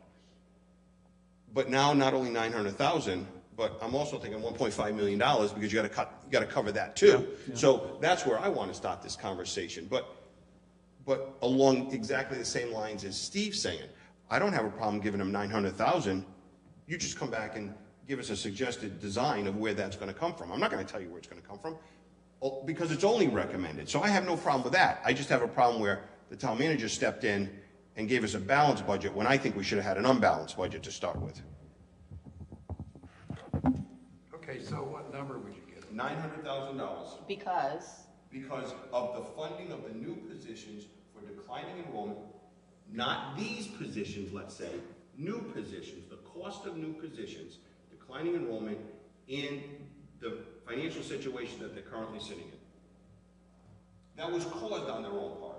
But now, not only 900,000, but I'm also thinking $1.5 million, because you got to cover that too. Yeah. So that's where I want to start this conversation. But along exactly the same lines as Steve's saying, I don't have a problem giving him 900,000. You just come back and give us a suggested design of where that's going to come from. I'm not going to tell you where it's going to come from, because it's only recommended. So I have no problem with that. I just have a problem where the town manager stepped in and gave us a balanced budget when I think we should have had an unbalanced budget to start with. Okay, so what number would you give him? $900,000. Because Because of the funding of the new positions for declining enrollment, not these positions, let's say, new positions, the cost of new positions, declining enrollment in the financial situation that they're currently sitting in. That was caused on their own part.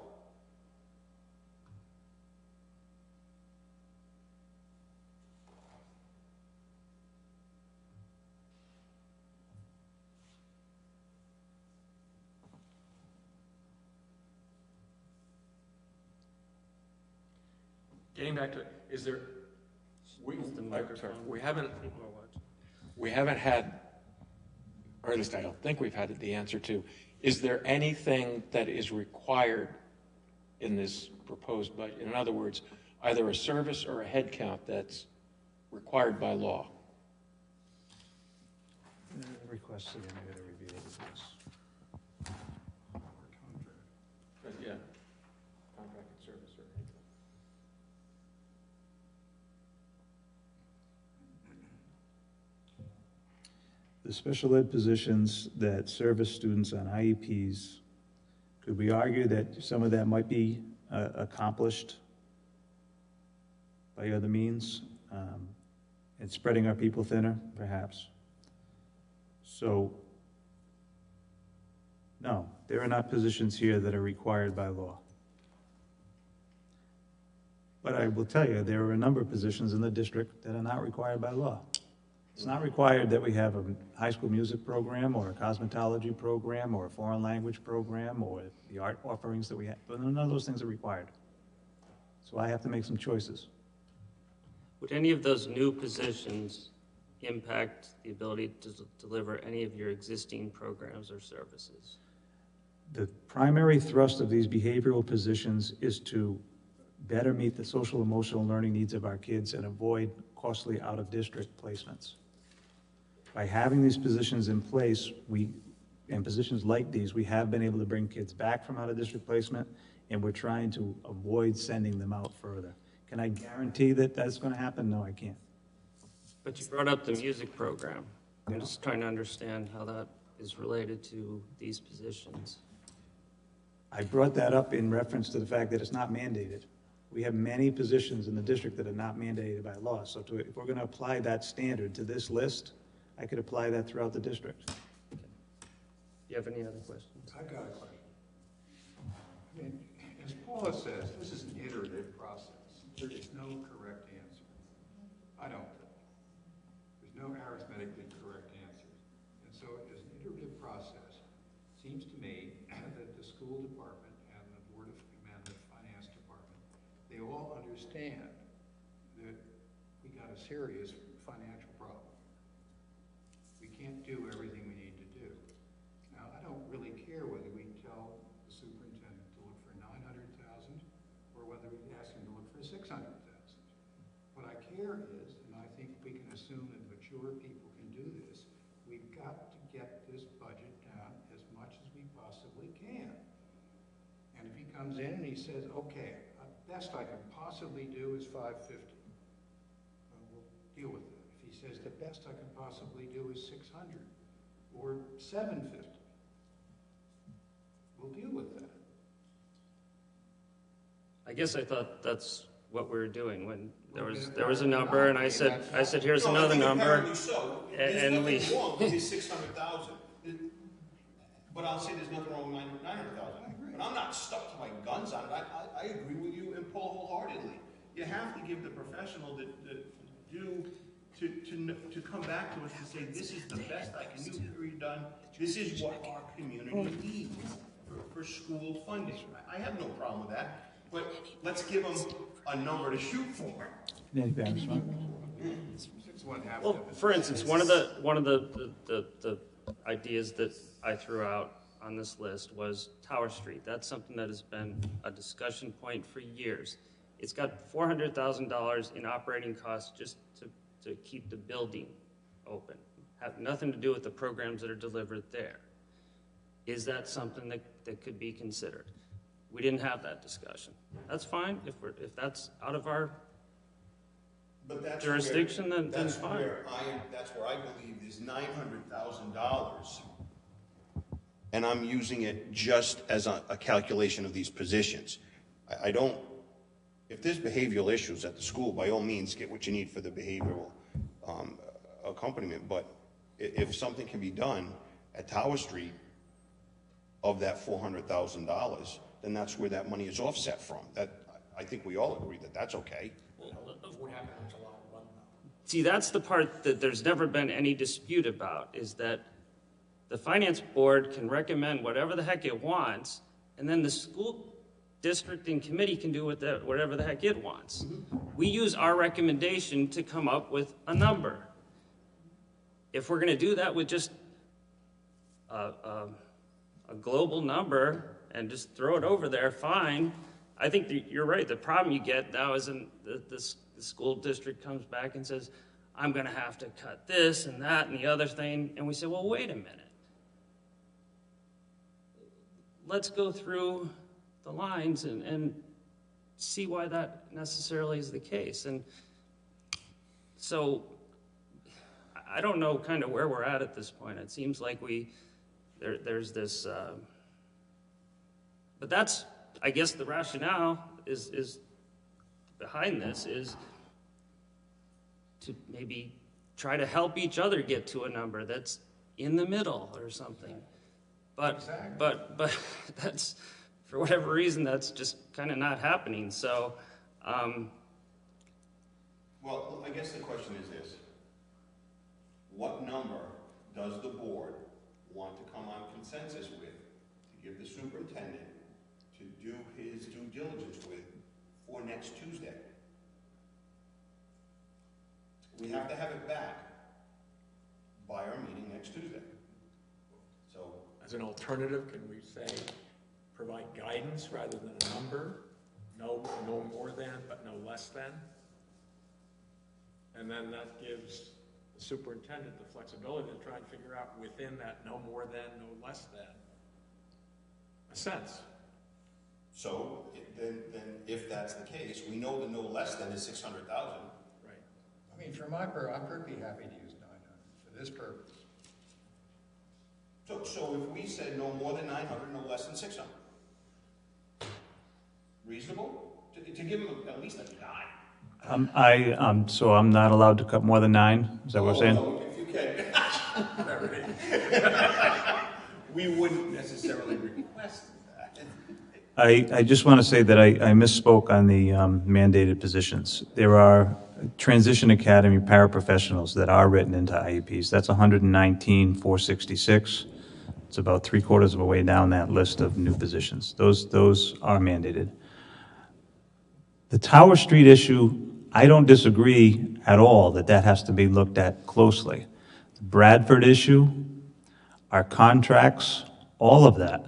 Getting back to it, is there, Use the sorry, microphone. we haven't, People are watching. we haven't had, or at least I don't think we've had the answer to, is there anything that is required in this proposed budget? In other words, either a service or a head count that's required by law? Request again, I gotta review this. Yeah. Contracted service or head count. The special ed positions that service students on IEPs, could we argue that some of that might be accomplished by other means, and spreading our people thinner, perhaps? So, no, there are not positions here that are required by law. But I will tell you, there are a number of positions in the district that are not required by law. It's not required that we have a high school music program or a cosmetology program or a foreign language program or the art offerings that we have. But none of those things are required. So I have to make some choices. Would any of those new positions impact the ability to deliver any of your existing programs or services? The primary thrust of these behavioral positions is to better meet the social emotional learning needs of our kids and avoid costly out-of-district placements. By having these positions in place, and positions like these, we have been able to bring kids back from out-of-district placement, and we're trying to avoid sending them out further. Can I guarantee that that's going to happen? No, I can't. But you brought up the music program. I'm just trying to understand how that is related to these positions. I brought that up in reference to the fact that it's not mandated. We have many positions in the district that are not mandated by law. So if we're going to apply that standard to this list, I could apply that throughout the district. Do you have any other questions? I've got a question. I mean, as Paula says, this is an iterative process. There is no correct answer. I don't think. There's no arithmetically correct answer. And so as an iterative process, it seems to me that the school department and the Board of and the Finance Department, they all understand that we got a serious financial problem. We can't do everything we need to do. Now, I don't really care whether we tell the superintendent to look for 900,000 or whether we ask him to look for 600,000. What I care is, and I think we can assume that mature people can do this, we've got to get this budget down as much as we possibly can. And if he comes in and he says, okay, the best I can possibly do is 550, we'll deal with it. If he says the best I can possibly do is 600 or 750, we'll deal with that. I guess I thought that's what we were doing when there was a number, and I said here's another number, Apparently so. and we. There's nothing wrong with his 600,000. But I'll say there's nothing wrong with 900,000. But I'm not stuck to my guns on it. I agree with you and Paul wholeheartedly. You have to give the professional to come back to us and say, this is the best I can do, period, done. This is what our community needs for school funding. I have no problem with that, but let's give them a number to shoot for. Well, for instance, one of the ideas that I threw out on this list was Tower Street. That's something that has been a discussion point for years. It's got $400,000 in operating costs just to keep the building open. Have nothing to do with the programs that are delivered there. Is that something that could be considered? We didn't have that discussion. That's fine. If that's out of our jurisdiction, then fine. That's where I believe is $900,000, and I'm using it just as a calculation of these positions. I don't, if there's behavioral issues at the school, by all means, get what you need for the behavioral accompaniment, but if something can be done at Tower Street of that $400,000, then that's where that money is offset from. That, I think we all agree that that's okay. What happened in July 1, though? See, that's the part that there's never been any dispute about, is that the finance board can recommend whatever the heck it wants, and then the school district and committee can do whatever the heck it wants. We use our recommendation to come up with a number. If we're going to do that with just a global number and just throw it over there, fine. I think that you're right. The problem you get now is the school district comes back and says, I'm going to have to cut this and that and the other thing. And we say, well, wait a minute. Let's go through the lines and see why that necessarily is the case. And so I don't know kind of where we're at this point. It seems like there's this, but that's, I guess the rationale is behind this is to maybe try to help each other get to a number that's in the middle or something. But that's, for whatever reason, that's just kind of not happening. So, Well, I guess the question is this. What number does the board want to come on consensus with to give the superintendent to do his due diligence with for next Tuesday? We have to have it back by our meeting next Tuesday. So, As an alternative, can we say, provide guidance rather than a number? No more than, but no less than? And then that gives the superintendent the flexibility to try and figure out within that no more than, no less than, a sense. so then if that's the case, we know the no less than is 600,000. Right. I mean, for my I'm perfectly happy to use 900 for this purpose. So if we said no more than 900, no less than 600, reasonable? To give him at least a guide. So I'm not allowed to cut more than 9? Is that what we're saying? No, if you can. We wouldn't necessarily request that. I just want to say that I misspoke on the mandated positions. There are transition academy paraprofessionals that are written into IEPs. That's 119,466. It's about 3/4 of a way down that list of new positions. Those are mandated. The Tower Street issue, I don't disagree at all that has to be looked at closely. The Bradford issue, our contracts, all of that.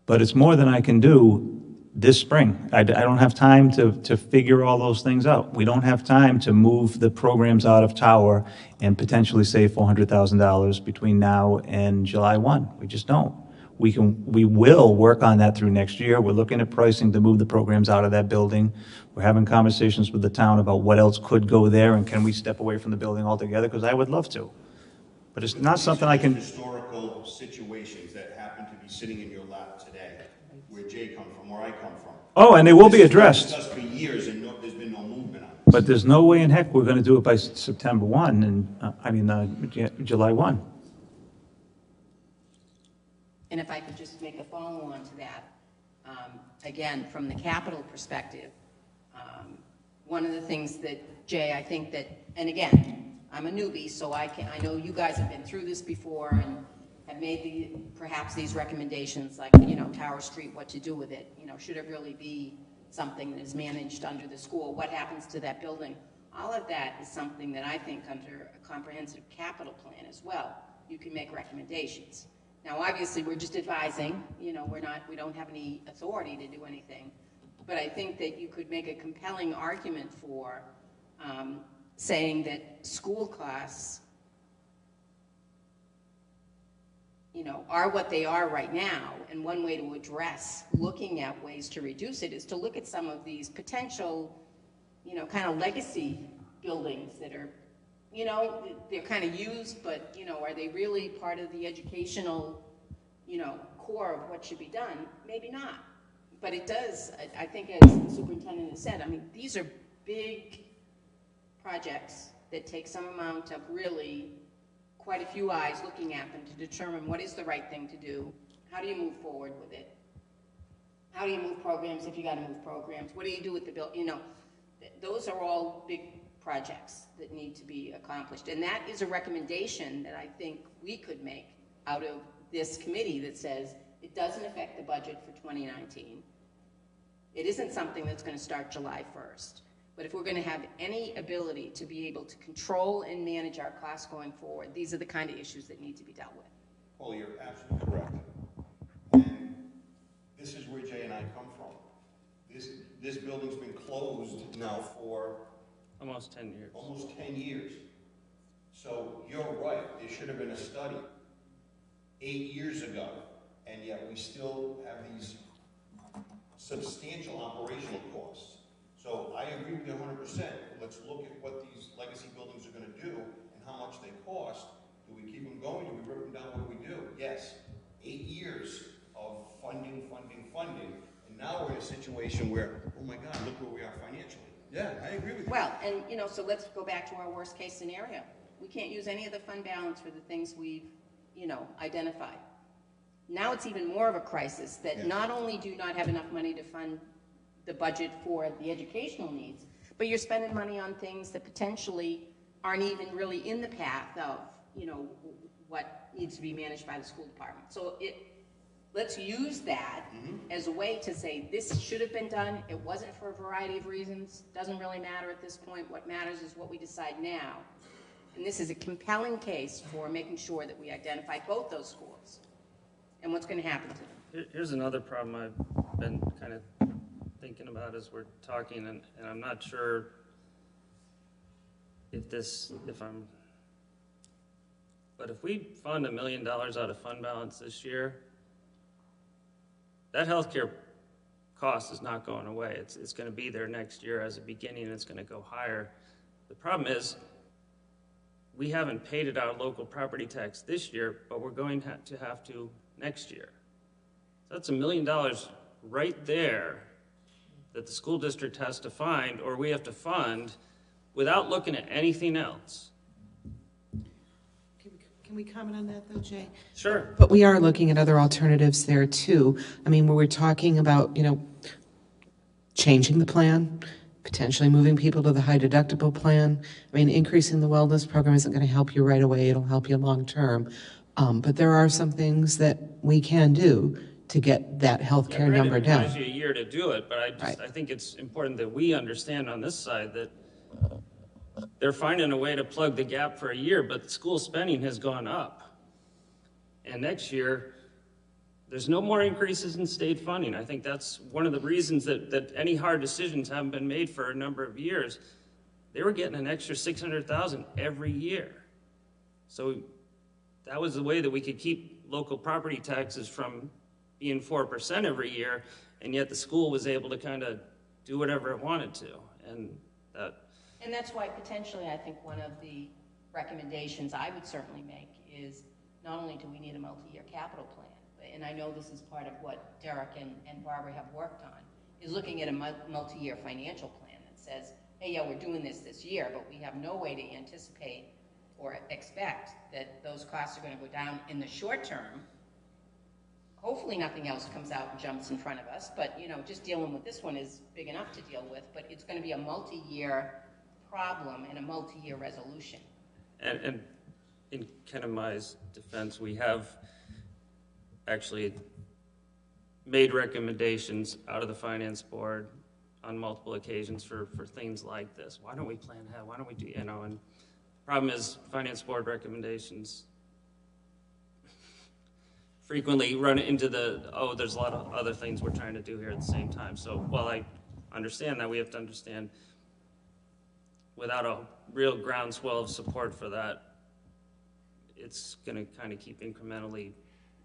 But it's more than I can do this spring. I don't have time to figure all those things out. We don't have time to move the programs out of Tower and potentially save $400,000 between now and July 1. We just don't. We will work on that through next year. We're looking at pricing to move the programs out of that building. We're having conversations with the town about what else could go there and can we step away from the building altogether, because I would love to. But it's not something I can... Historical situations that happen to be sitting in your lap today, where Jay comes from, where I come from. Oh, and they will be addressed. This has been discussed for years and there's been no movement on it. But there's no way in heck we're going to do it by September 1 and, July 1. And if I could just make a follow-on to that, again, from the capital perspective, one of the things that, Jay, I think that, and again, I'm a newbie, so I know you guys have been through this before and have made perhaps these recommendations, like, Tower Street, what to do with it. Should it really be something that is managed under the school? What happens to that building? All of that is something that I think under a comprehensive capital plan as well, you can make recommendations. Now, obviously, we're just advising, we don't have any authority to do anything, but I think that you could make a compelling argument for saying that school costs, are what they are right now, and one way to address looking at ways to reduce it is to look at some of these potential, kind of legacy buildings that are, they're kind of used, but, are they really part of the educational, core of what should be done? Maybe not. But it does, I think as the superintendent has said, I mean, these are big projects that take some amount of really quite a few eyes looking at them to determine what is the right thing to do. How do you move forward with it? How do you move programs if you got to move programs? What do you do with the bill? You know, those are all big projects that need to be accomplished. And that is a recommendation that I think we could make out of this committee that says it doesn't affect the budget for 2019. It isn't something that's going to start July 1st. But if we're going to have any ability to be able to control and manage our costs going forward, these are the kind of issues that need to be dealt with. Well, you're absolutely correct. And this is where Jay and I come from. This building's been closed now for Almost 10 years. almost 10 years. So you're right, there should have been a study 8 years ago, and yet we still have these substantial operational costs. So I agree with you 100%. Let's look at what these legacy buildings are going to do and how much they cost. Do we keep them going? Do we rip them down? What do we do? Yes. 8 years of funding, and now we're in a situation where, oh my God, look where we are financially. Yeah, I agree with you. Well, and you know, so let's go back to our worst case scenario. We can't use any of the fund balance for the things we've, you know, identified. Now it's even more of a crisis that not only do you not have enough money to fund the budget for the educational needs, but you're spending money on things that potentially aren't even really in the path of, you know, what needs to be managed by the school department. So let's use that as a way to say this should have been done. It wasn't for a variety of reasons. Doesn't really matter at this point. What matters is what we decide now. And this is a compelling case for making sure that we identify both those schools and what's going to happen to them. Here's another problem I've been kind of thinking about as we're talking, and I'm not sure but if we fund $1 million out of fund balance this year, that healthcare cost is not going away. It's going to be there next year as a beginning, and it's going to go higher. The problem is we haven't paid it out of local property tax this year, but we're going to have to next year. So that's $1 million right there that the school district has to find, or we have to fund, without looking at anything else. Can we comment on that, though, Jay? Sure. But we are looking at other alternatives there, too. I mean, where we're talking about, you know, changing the plan, potentially moving people to the high deductible plan. I mean, increasing the wellness program isn't going to help you right away. It'll help you long term. But there are some things that we can do to get that health care number down. It gives you a year to do it, but I think it's important that we understand on this side that they're finding a way to plug the gap for a year, but school spending has gone up. And next year, there's no more increases in state funding. I think that's one of the reasons that any hard decisions haven't been made for a number of years. They were getting an extra $600,000 every year. So that was the way that we could keep local property taxes from being 4% every year, and yet the school was able to kind of do whatever it wanted to. And that's why potentially I think one of the recommendations I would certainly make is not only do we need a multi-year capital plan, and I know this is part of what Derek and Barbara have worked on, is looking at a multi-year financial plan that says, hey, yeah, we're doing this year, but we have no way to anticipate or expect that those costs are going to go down in the short term. Hopefully nothing else comes out and jumps in front of us, but you know, just dealing with this one is big enough to deal with, but it's going to be a multi-year problem and a multi-year resolution. And in Ken and my defense, we have actually made recommendations out of the finance board on multiple occasions for things like this. Why don't we plan ahead? Why don't we do, you know, and the problem is finance board recommendations frequently run into there's a lot of other things we're trying to do here at the same time. So while I understand that, we have to understand without a real groundswell of support for that, it's going to kind of keep incrementally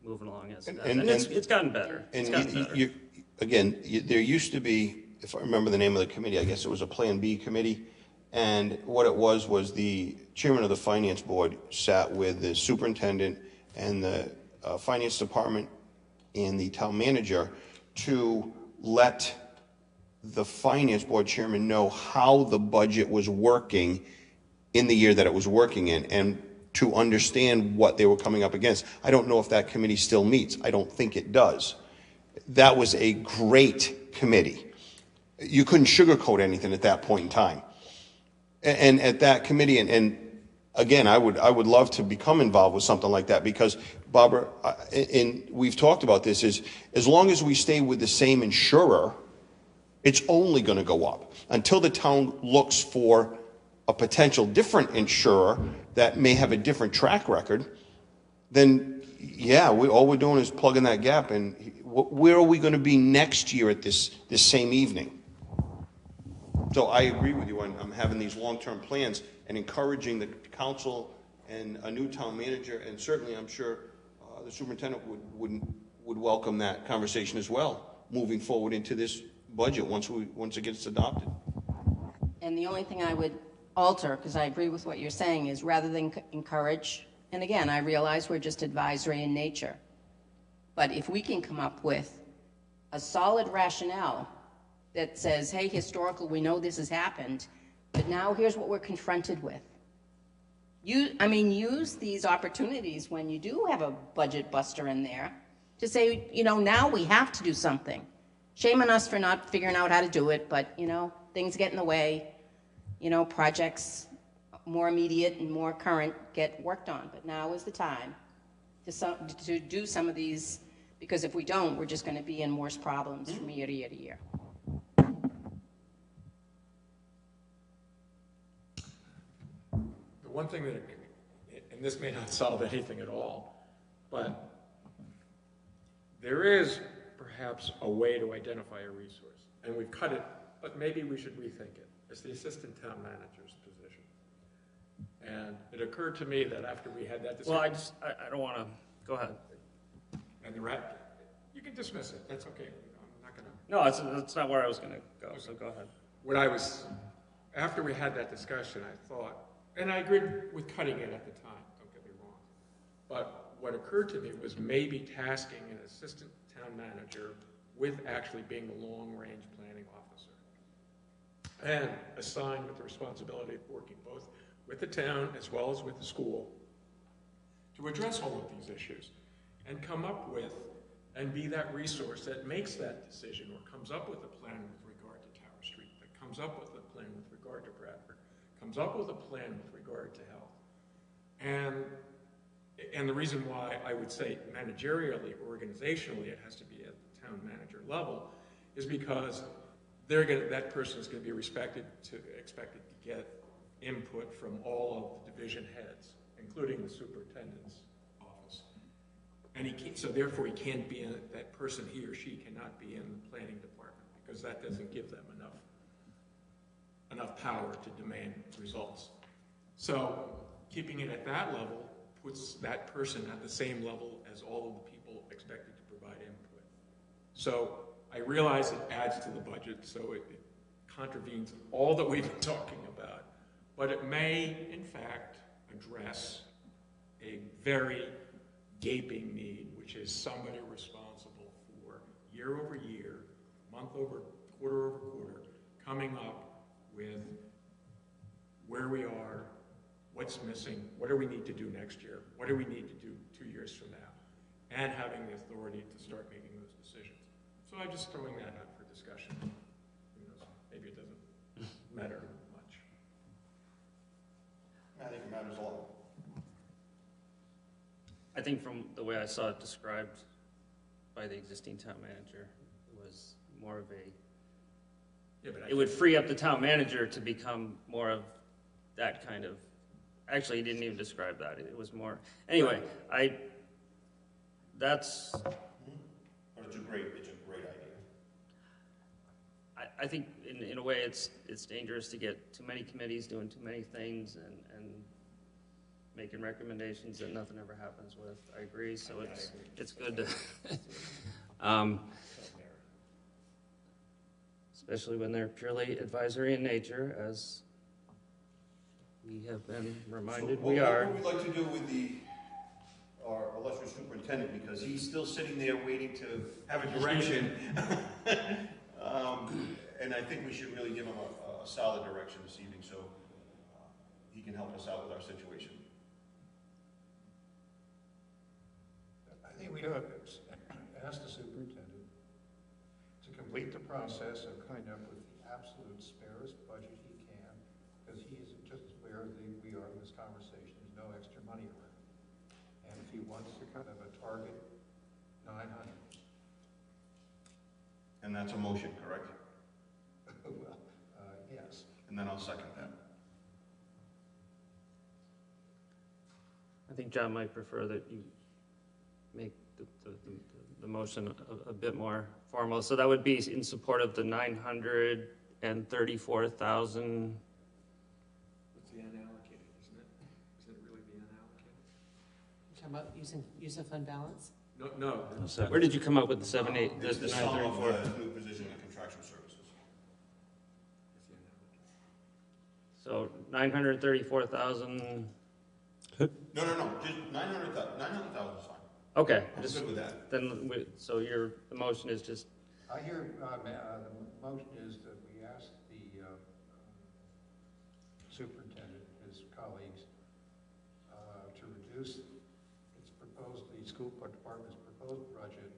moving along as it does. And it's gotten better. It's gotten better. There used to be, if I remember the name of the committee, I guess it was a Plan B committee, and what it was the chairman of the finance board sat with the superintendent and the finance department and the town manager to let the finance board chairman know how the budget was working in the year that it was working in, and to understand what they were coming up against. I don't know if that committee still meets. I don't think it does. That was a great committee. You couldn't sugarcoat anything at that point in time. And at that committee, and again, I would love to become involved with something like that, because Barbara, and we've talked about this, is as long as we stay with the same insurer, it's only going to go up until the town looks for a potential different insurer that may have a different track record. Then, yeah, all we're doing is plugging that gap. And where are we going to be next year at this same evening? So I agree with you on having these long-term plans and encouraging the council and a new town manager, and certainly I'm sure the superintendent would welcome that conversation as well, moving forward into this budget once it gets adopted. And the only thing I would alter, because I agree with what you're saying, is rather than encourage, and again, I realize we're just advisory in nature, but if we can come up with a solid rationale that says, hey, historical, we know this has happened, but now here's what we're confronted with. Use these opportunities when you do have a budget buster in there to say, now we have to do something. Shame on us for not figuring out how to do it, but, things get in the way. Projects more immediate and more current get worked on. But now is the time to do some of these, because if we don't, we're just going to be in worse problems from year to year to year. The one thing that, and this may not solve anything at all, but there is perhaps a way to identify a resource. And we've cut it, but maybe we should rethink it. It's the assistant town manager's position. And it occurred to me that after we had that discussion. Well, I don't want to, go ahead. And you can dismiss it, that's okay. I'm not going to. No, that's not where I was going to go, so go ahead. After we had that discussion, I thought, and I agreed with cutting it at the time, don't get me wrong. But what occurred to me was maybe tasking an assistant town manager with actually being the long-range planning officer, and assigned with the responsibility of working both with the town as well as with the school to address all of these issues and come up with and be that resource that makes that decision or comes up with a plan with regard to Tower Street, that comes up with a plan with regard to Bradford, comes up with a plan with regard to health. And the reason why I would say managerially, organizationally, it has to be at the town manager level is because that person is going to be expected to get input from all of the division heads, including the superintendent's office. And so therefore he can't be that person, he or she cannot be in the planning department, because that doesn't give them enough power to demand results. So keeping it at that level puts that person at the same level as all of the people expected to provide input. So I realize it adds to the budget, so it contravenes all that we've been talking about, but it may, in fact, address a very gaping need, which is somebody responsible for year over year, month over quarter, coming up with where we are, what's missing, what do we need to do next year, what do we need to do 2 years from now, and having the authority to start making those decisions. So I'm just throwing that out for discussion. Who knows? Maybe it doesn't matter much. I think it matters a lot. I think from the way I saw it described by the existing town manager, it was more of it would free up the town manager to become more of that kind of, actually he didn't even describe that. It was more, anyway, that's. It's a great idea. I think in a way it's dangerous to get too many committees doing too many things and making recommendations that nothing ever happens with. I agree, so it's good to, especially when they're purely advisory in nature, as we have been reminded we are. What would we like to do with our illustrious superintendent, because he's still sitting there waiting to have a direction. And I think we should really give him a solid direction this evening so he can help us out with our situation. I think we ought to ask the superintendent to complete the process of coming up with the absolute sparest budget he can, because he is just as aware as we are in this conversation, there's no extra money around. And if he wants to kind of a target 900. And that's a motion, correct? Well, yes. And then I'll second that. I think John might prefer that you make the motion a bit more formal. So that would be in support of the 934,000. It's the unallocated, isn't it? Is it really the unallocated? You're talking about use of fund balance? No. Where did you come up with the 7.8? It's the sum of 934. the new position in contractual services. It's the unallocated. So 934,000. No, just 900,000 is fine. Okay. I'm good with that. Then, so the motion is just, I hear, the motion is that we ask the superintendent, his colleagues, to reduce the school department's proposed budget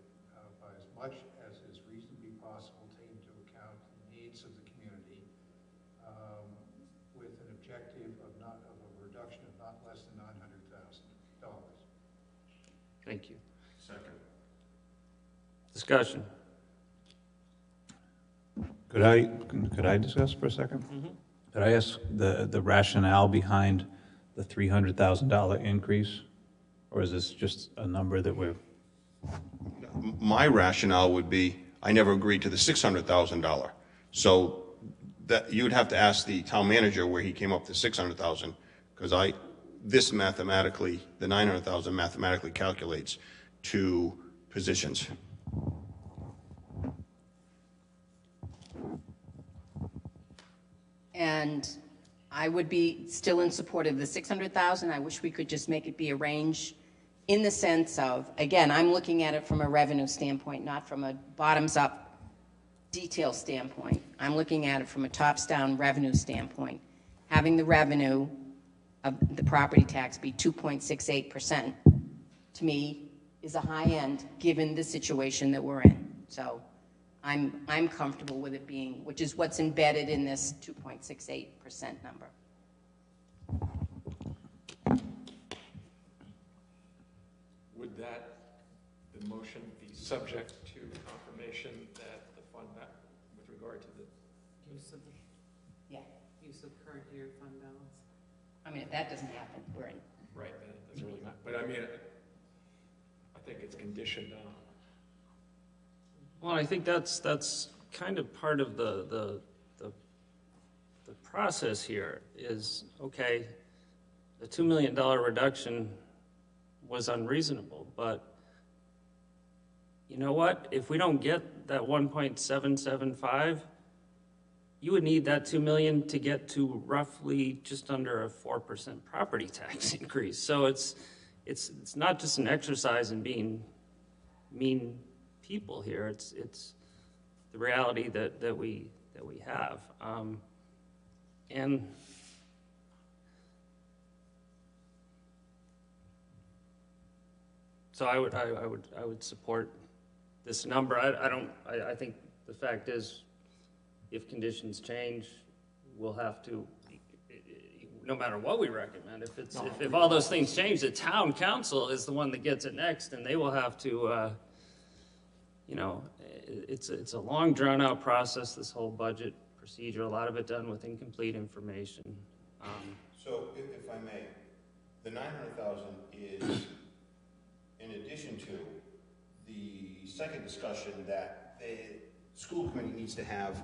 by as much as is reasonably possible, taking into account the needs of the community, with an objective of a reduction of not less than $900,000. thank you. Second. Discussion. Could I discuss for a second? Could I ask the rationale behind the $300,000 increase? Or is this just a number that we're... My rationale would be, I never agreed to the $600,000. So that you'd have to ask the town manager where he came up with the $600,000, because this mathematically, the $900,000 mathematically calculates to positions. And I would be still in support of the 600,000. I wish we could just make it be a range in the sense of, again, I'm looking at it from a revenue standpoint, not from a bottoms-up detail standpoint. I'm looking at it from a tops-down revenue standpoint. Having the revenue of the property tax be 2.68%, to me, is a high end, given the situation that we're in. So I'm comfortable with it being, which is what's embedded in this 2.68% number. Would the motion be subject to confirmation that the fund with regard to the, Yeah. Use of current year fund balance? I mean, if that doesn't happen, we're in. right, then it doesn't really matter. But I mean, I think it's conditioned on. Well, I think that's kind of part of the process here is, okay, the $2 million reduction was unreasonable, but you know what? If we don't get that 1.775, you would need that $2 million to get to roughly just under a 4% property tax increase. So it's not just an exercise in being mean people here. It's the reality that we have, and so I would support this number. I think the fact is, if conditions change, we'll have to, no matter what we recommend, if all those things change, the town council is the one that gets it next, and they will have to, it's a long drawn-out process, this whole budget procedure, a lot of it done with incomplete information. So if I may, the 900,000 is in addition to the second discussion that the school committee needs to have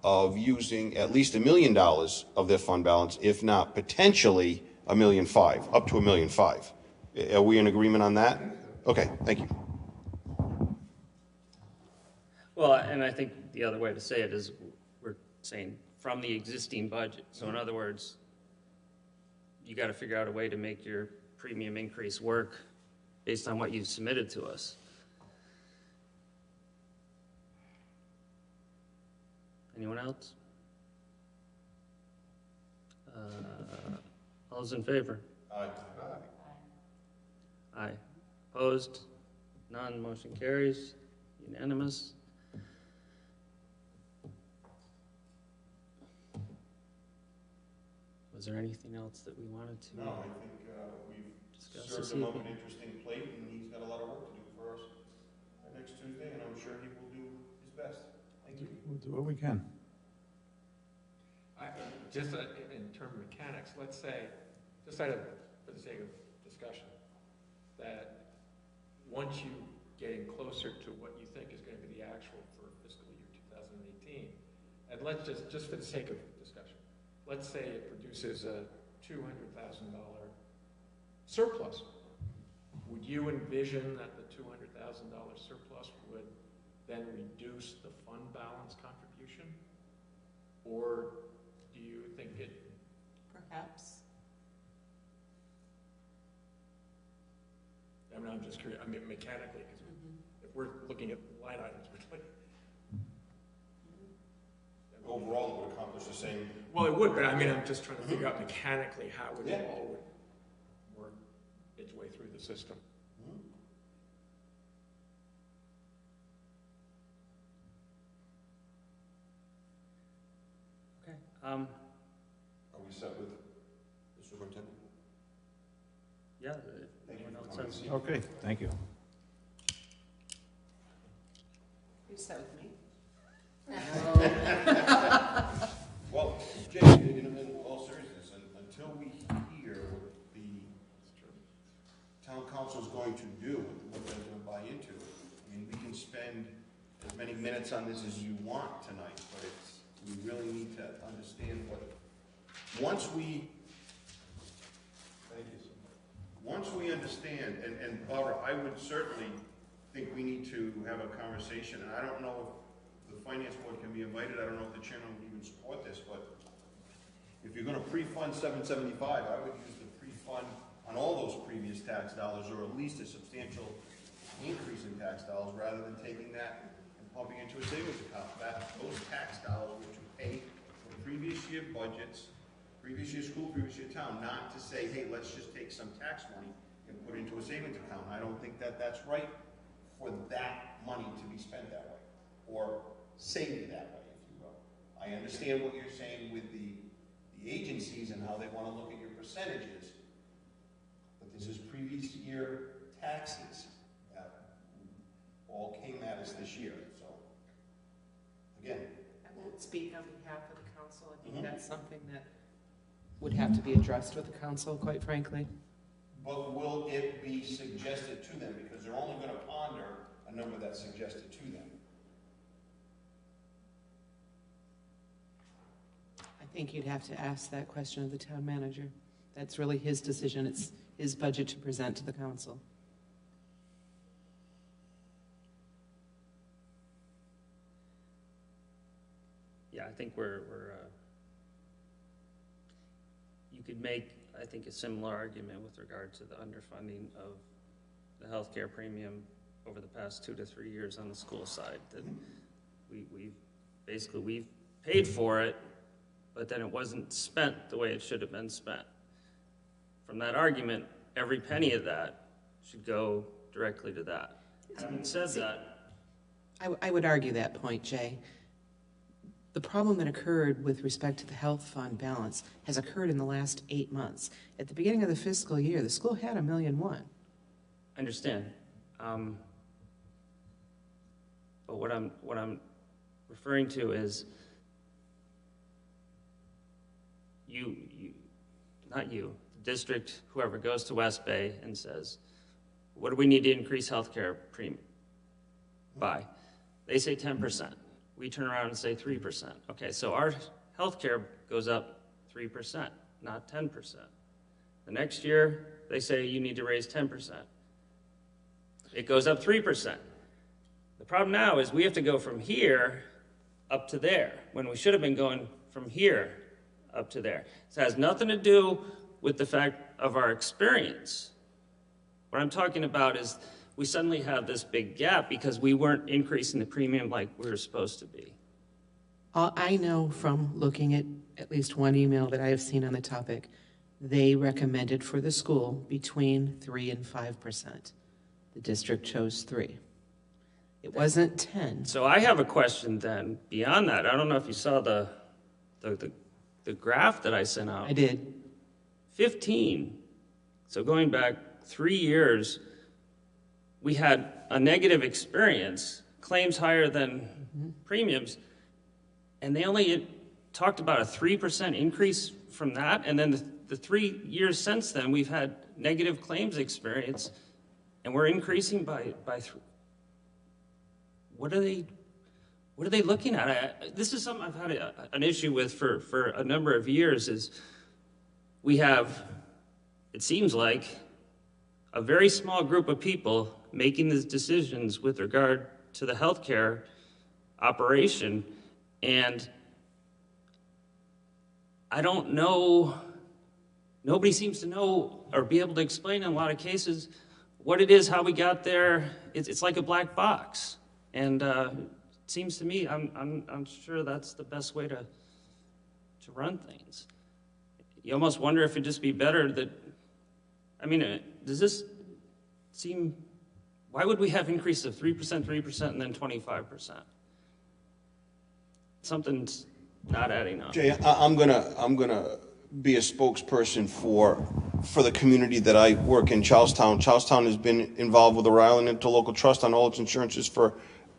of using at least $1 million of their fund balance, if not potentially $1.5 million, up to $1.5 million. Are we in agreement on that? Okay, thank you. Well, and I think the other way to say it is we're saying from the existing budget. So in other words, you got to figure out a way to make your premium increase work based on what you've submitted to us. Anyone else? All those in favor? Aye. Aye. Opposed? None. Motion carries. Unanimous. Was there anything else that we wanted to? No, I think we've Discuss this served him up evening. an interesting plate, and he's got a lot of work to do for us next Tuesday, and I'm sure he will do his best. Thank you. We'll do what we can. Just in terms of mechanics, let's say, just for the sake of discussion, that once you getting closer to what you think is going to be the actual for fiscal year 2018, and let's just for the sake of discussion, let's say it produces a $200,000 surplus. Would you envision that the $200,000 surplus would then reduce the fund balance contribution? Or do you think it? Perhaps. I mean, I'm just curious, I mean, mechanically, because if we're looking at line items, we're like. Overall, it would accomplish the same. Well, it would, but I mean, I'm just trying to figure out mechanically how it all would work its way through the system. Okay. Are we set with the superintendent? Yeah, Thank you anyone for else coming. has? Okay, thank you. You set with me? Well, Jay, in all seriousness, until we hear what the town council is going to do, what they're going to buy into, I mean, we can spend as many minutes on this as you want tonight, but we really need to understand what, once we understand, and Barbara, I would certainly think we need to have a conversation, and I don't know if the finance board can be invited, I don't know if the chairman would even support this, but if you're gonna pre-fund 775, I would use the pre-fund on all those previous tax dollars, or at least a substantial increase in tax dollars, rather than taking that and pumping into a savings account. Those tax dollars which you pay for previous year budgets, previous year school, previous year town, not to say, hey, let's just take some tax money and put it into a savings account. I don't think that that's right for that money to be spent that way, or saved that way, if you will. I understand what you're saying with the agencies and how they want to look at your percentages, but this is previous year taxes that all came at us this year. So, again, I won't speak on behalf of the council. I think that's something that would have to be addressed with the council, quite frankly. but will it be suggested to them? Because they're only going to ponder a number that's suggested to them. I think you'd have to ask that question of the town manager. That's really his decision. It's his budget to present to the council. Yeah, I think you could make, I think, a similar argument with regard to the underfunding of the healthcare premium over the past 2 to 3 years on the school side, that we've paid for it, but then it wasn't spent the way it should have been spent. From that argument, every penny of that should go directly to that. Having said that, I would argue that point, Jay. The problem that occurred with respect to the health fund balance has occurred in the last 8 months. At the beginning of the fiscal year, the school had $1.1 million. I understand. But what I'm referring to is not you, the district, whoever goes to West Bay and says, what do we need to increase healthcare premium by? They say 10%. We turn around and say 3%. Okay, so our healthcare goes up 3%, not 10%. The next year, they say you need to raise 10%. It goes up 3%. The problem now is we have to go from here up to there, when we should have been going from here up to there. It has nothing to do with the fact of our experience. What I'm talking about is we suddenly have this big gap because we weren't increasing the premium like we were supposed to be. I know from looking at least one email that I have seen on the topic, they recommended for the school between 3 and 5%. The district chose 3. It wasn't 10. So I have a question then, beyond that. I don't know if you saw the graph that I sent out. I did. 15, so going back 3 years, we had a negative experience, claims higher than premiums, and they only talked about a 3% increase from that, and then the 3 years since then, we've had negative claims experience, and we're increasing by 3. What are they looking at? This is something I've had an issue with for a number of years. Is we have, it seems like, a very small group of people making these decisions with regard to the healthcare operation, and I don't know. Nobody seems to know or be able to explain in a lot of cases what it is, how we got there. It's like a black box. And it seems to me, I'm sure that's the best way to run things. You almost wonder if it'd just be better that, I mean, does this seem, why would we have increase of 3%, and then 25%? Something's not adding up. Jay, I'm gonna be a spokesperson for the community that I work in, Charlestown. Charlestown has been involved with the Rhode Island Interlocal Trust on all its insurances for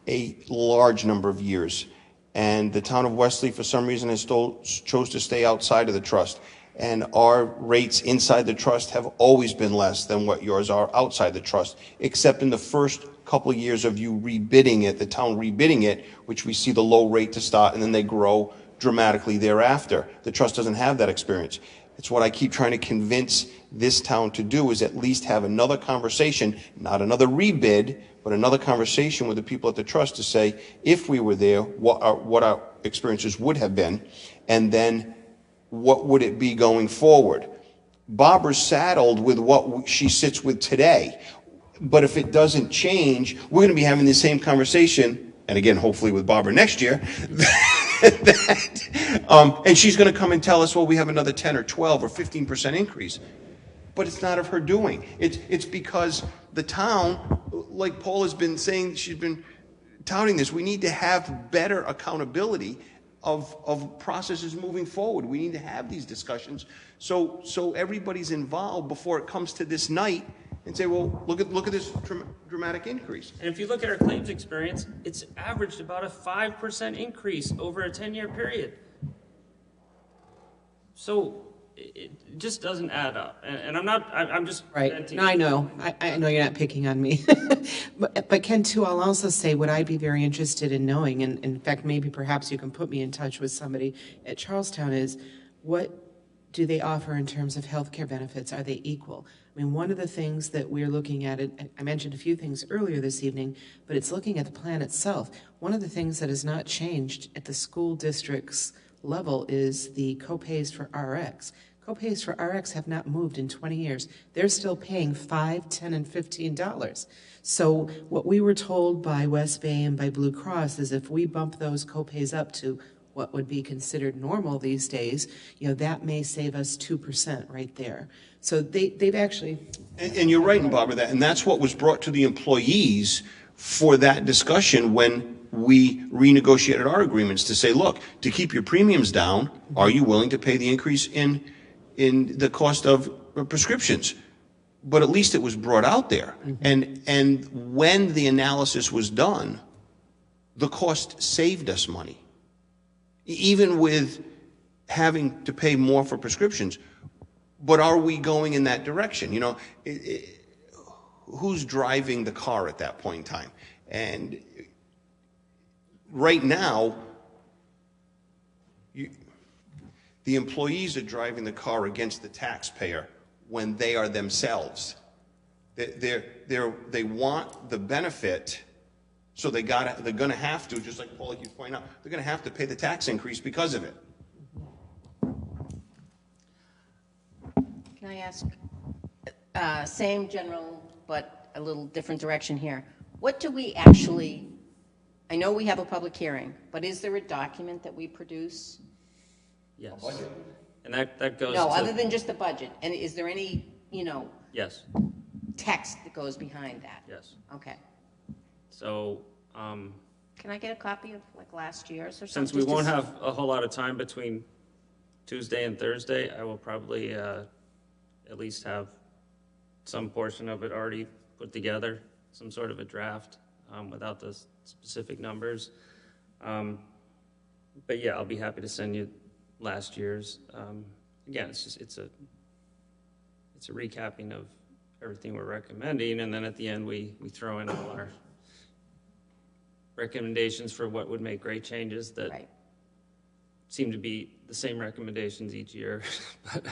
a large number of years. And the town of Westerly, for some reason, has chose to stay outside of the trust. And our rates inside the trust have always been less than what yours are outside the trust, except in the first couple of years of you rebidding it, the town rebidding it, which we see the low rate to start, and then they grow dramatically thereafter. The trust doesn't have that experience. It's what I keep trying to convince this town to do, is at least have another conversation, not another rebid, but another conversation with the people at the trust to say, if we were there, what our experiences would have been, and then what would it be going forward. Barbara's saddled with what she sits with today. But if it doesn't change, we're going to be having the same conversation, and again, hopefully with Barbara next year, and she's going to come and tell us, well, we have another 10 or 12 or 15% increase. But it's not of her doing. It's because the town, like Paul has been saying, she's been touting this, we need to have better accountability of processes moving forward. We need to have these discussions so everybody's involved before it comes to this night and say, well, look at this dramatic increase. And if you look at our claims experience, it's averaged about a 5% increase over a 10-year period. So it just doesn't add up. And I'm just Right. venting. No, I know. I know you're not picking on me. But Ken, too, I'll also say what I'd be very interested in knowing, and in fact, maybe perhaps you can put me in touch with somebody at Charlestown, is what do they offer in terms of health care benefits? Are they equal? I mean, one of the things that we're looking at, I mentioned a few things earlier this evening, but it's looking at the plan itself. One of the things that has not changed at the school district's level is the copays for RX. Copays for RX have not moved in 20 years. They're still paying $5, $10, and $15. So what we were told by West Bay and by Blue Cross is if we bump those copays up to what would be considered normal these days, that may save us 2% right there. So they've actually... And you're right, Barbara, and that's what was brought to the employees for that discussion when we renegotiated our agreements to say, look, to keep your premiums down, are you willing to pay the increase in the cost of prescriptions? But at least it was brought out there. And when the analysis was done, the cost saved us money. Even with having to pay more for prescriptions. But are we going in that direction? Who's driving the car at that point in time? And right now, the employees are driving the car against the taxpayer when they are themselves. They want the benefit, so they're going to have to, just like Paul keeps pointing out, they're going to have to pay the tax increase because of it. Can I ask, same general, but a little different direction here. What do we actually, I know we have a public hearing, but is there a document that we produce? Yes. And that goes No, to... other than just the budget. And is there any, Yes, text that goes behind that? yes. Okay. So, Can I get a copy of like last year's or something? since we Just to won't have a whole lot of time between Tuesday and Thursday, I will probably at least have some portion of it already put together, some sort of a draft without the specific numbers. But yeah, I'll be happy to send you last year's. Again, it's a recapping of everything we're recommending, and then at the end we throw in all our recommendations for what would make great changes that Right. seem to be the same recommendations each year. But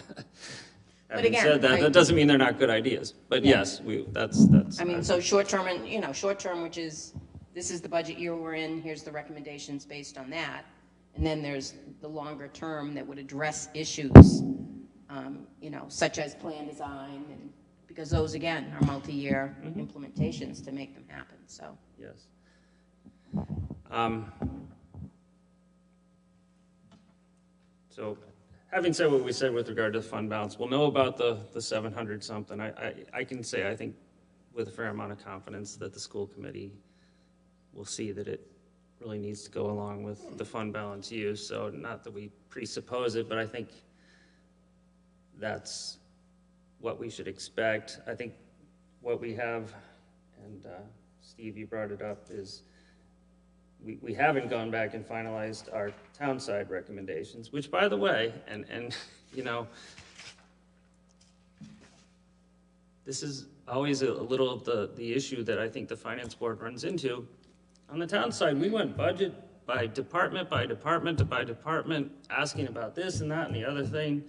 having again, said that, right. that doesn't mean they're not good ideas. But Yeah. yes, that's. I mean, so short-term, and, short-term, which is, this is the budget year we're in, here's the recommendations based on that. And then there's the longer term that would address issues, such as plan design, and because those, again, are multi-year implementations to make them happen, so. Yes. So, having said what we said with regard to the fund balance, we'll know about the 700 something. I can say, I think, with a fair amount of confidence that the school committee will see that it really needs to go along with the fund balance use. So, not that we presuppose it, but I think that's what we should expect. I think what we have, and Steve, you brought it up, is we haven't gone back and finalized our town side recommendations, which, by the way, and this is always a little of the issue that I think the finance board runs into. On the town side, we went budget by department, asking about this and that and the other thing.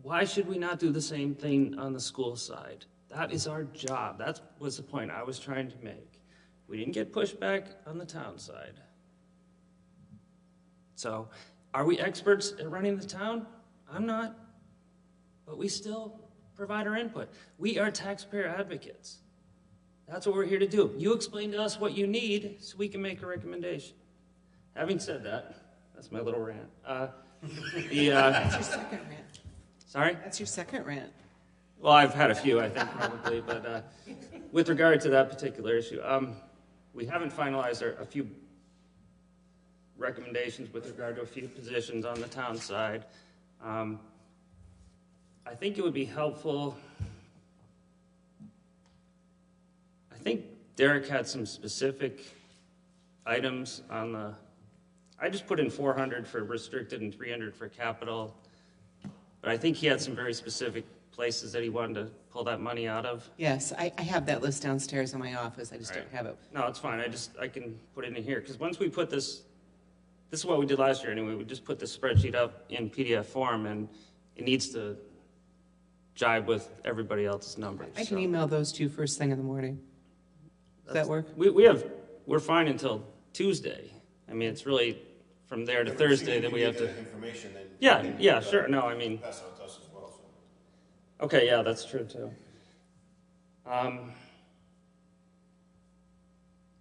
Why should we not do the same thing on the school side? That is our job. That was the point I was trying to make. We didn't get pushback on the town side. So, are we experts at running the town? I'm not. But we still provide our input. We are taxpayer advocates. That's what we're here to do. You explain to us what you need so we can make a recommendation. Having said that, that's my little rant. That's your second rant. Sorry? That's your second rant. Well, I've had a few, I think, probably, but with regard to that particular issue, we haven't finalized a few recommendations with regard to a few positions on the town side. I think it would be helpful. I think Derek had some specific items on the, I just put in 400 for restricted and 300 for capital, but I think he had some very specific places that he wanted to pull that money out of. Yes, I have that list downstairs in my office. I just don't have it. No, it's fine. I can put it in here, because once we put this is what we did last year anyway. We just put the spreadsheet up in PDF form, and it needs to jive with everybody else's numbers. I can email those to you first thing in the morning. Does that work? We're fine until Tuesday. I mean, it's really from there to Thursday that we have to. Information, then Yeah, sure. No, I mean. pass it on to us as well. So. Okay, yeah, that's true too.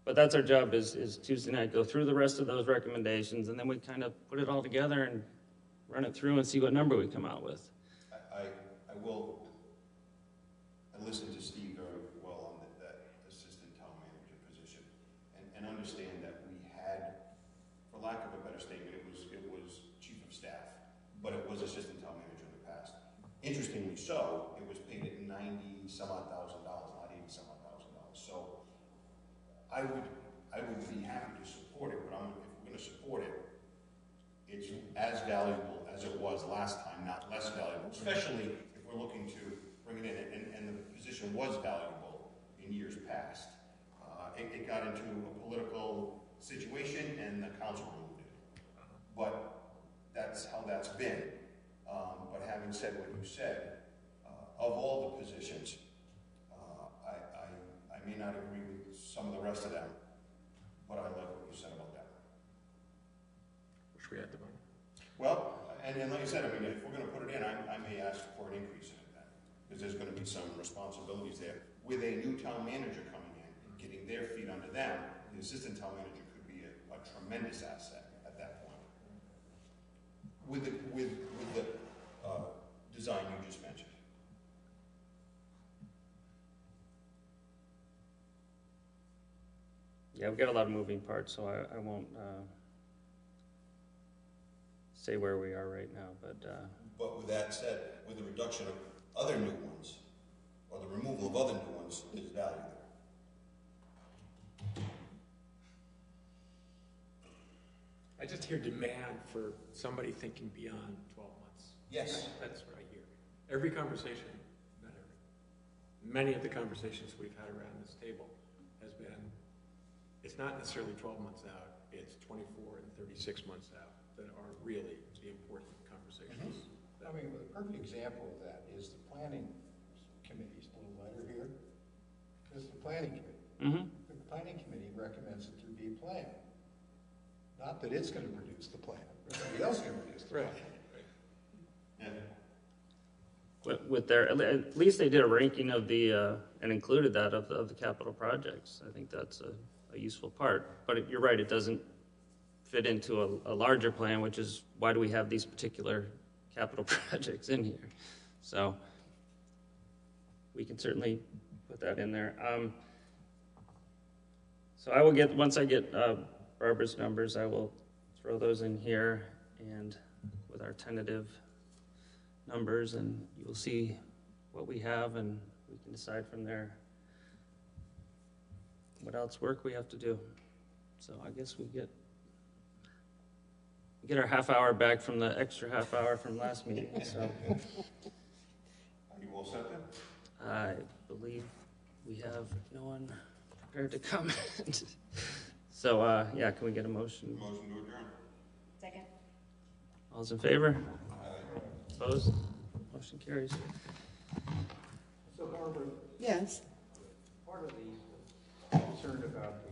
But that's our job is Tuesday night, go through the rest of those recommendations, and then we kind of put it all together and run it through and see what number we come out with. I listened to Steve very well on that assistant town manager position, and understand that we had, for lack of a better statement, it was chief of staff, but it was assistant town manager in the past. Interestingly so, it was paid at $90-some-odd thousand, not $80-some-odd thousand. So I would be happy to support it, but if we're going to support it, it's as valuable as it was last time, not less valuable, especially if we're looking to bring it in, and the position was valuable in years past. It got into a political situation, and the council removed it. But that's how that's been. But having said what you said, of all the positions, I may not agree with some of the rest of them, but I like what you said about that. Wish we had the money. Well, and like I said, I mean, if we're going to put it in, I may ask for an increase in it then, because there's going to be some responsibilities there. With a new town manager coming in and getting their feet under them, the assistant town manager could be a tremendous asset at that point. With the design you just mentioned. Yeah, we've got a lot of moving parts, so I won't say where we are right now, but But with that said, with the reduction of other new ones, or the removal of other new ones, there's value there. I just hear demand for somebody thinking beyond 12 months. Yes. That's what I hear. Every conversation, not every, many of the conversations we've had around this table has been, it's not necessarily 12 months out, it's 24 and 36 months out that are really the important conversations. I mean, the perfect example of that is the planning committee's little letter here. It's the planning committee. The planning committee recommends that there be a plan. Not that it's going to produce the plan, but somebody else is going to produce the plan. Yeah. with their, at least they did a ranking of the, and included that of the capital projects. I think that's a useful part. But you're right, it doesn't fit into a larger plan, which is why do we have these particular capital projects in here? So we can certainly put that in there. So I will get, once I get Barbara's numbers, I will throw those in here and with our tentative numbers, and you will see what we have, and we can decide from there what else work we have to do. So I guess we get our half hour back from the extra half hour from last meeting. So Are you all set then? I believe we have no one prepared to comment. So yeah, can we get a motion? Motion to adjourn. Second. All's in favor? Opposed? Motion carries. So Barbara, Yes. part of the concern about the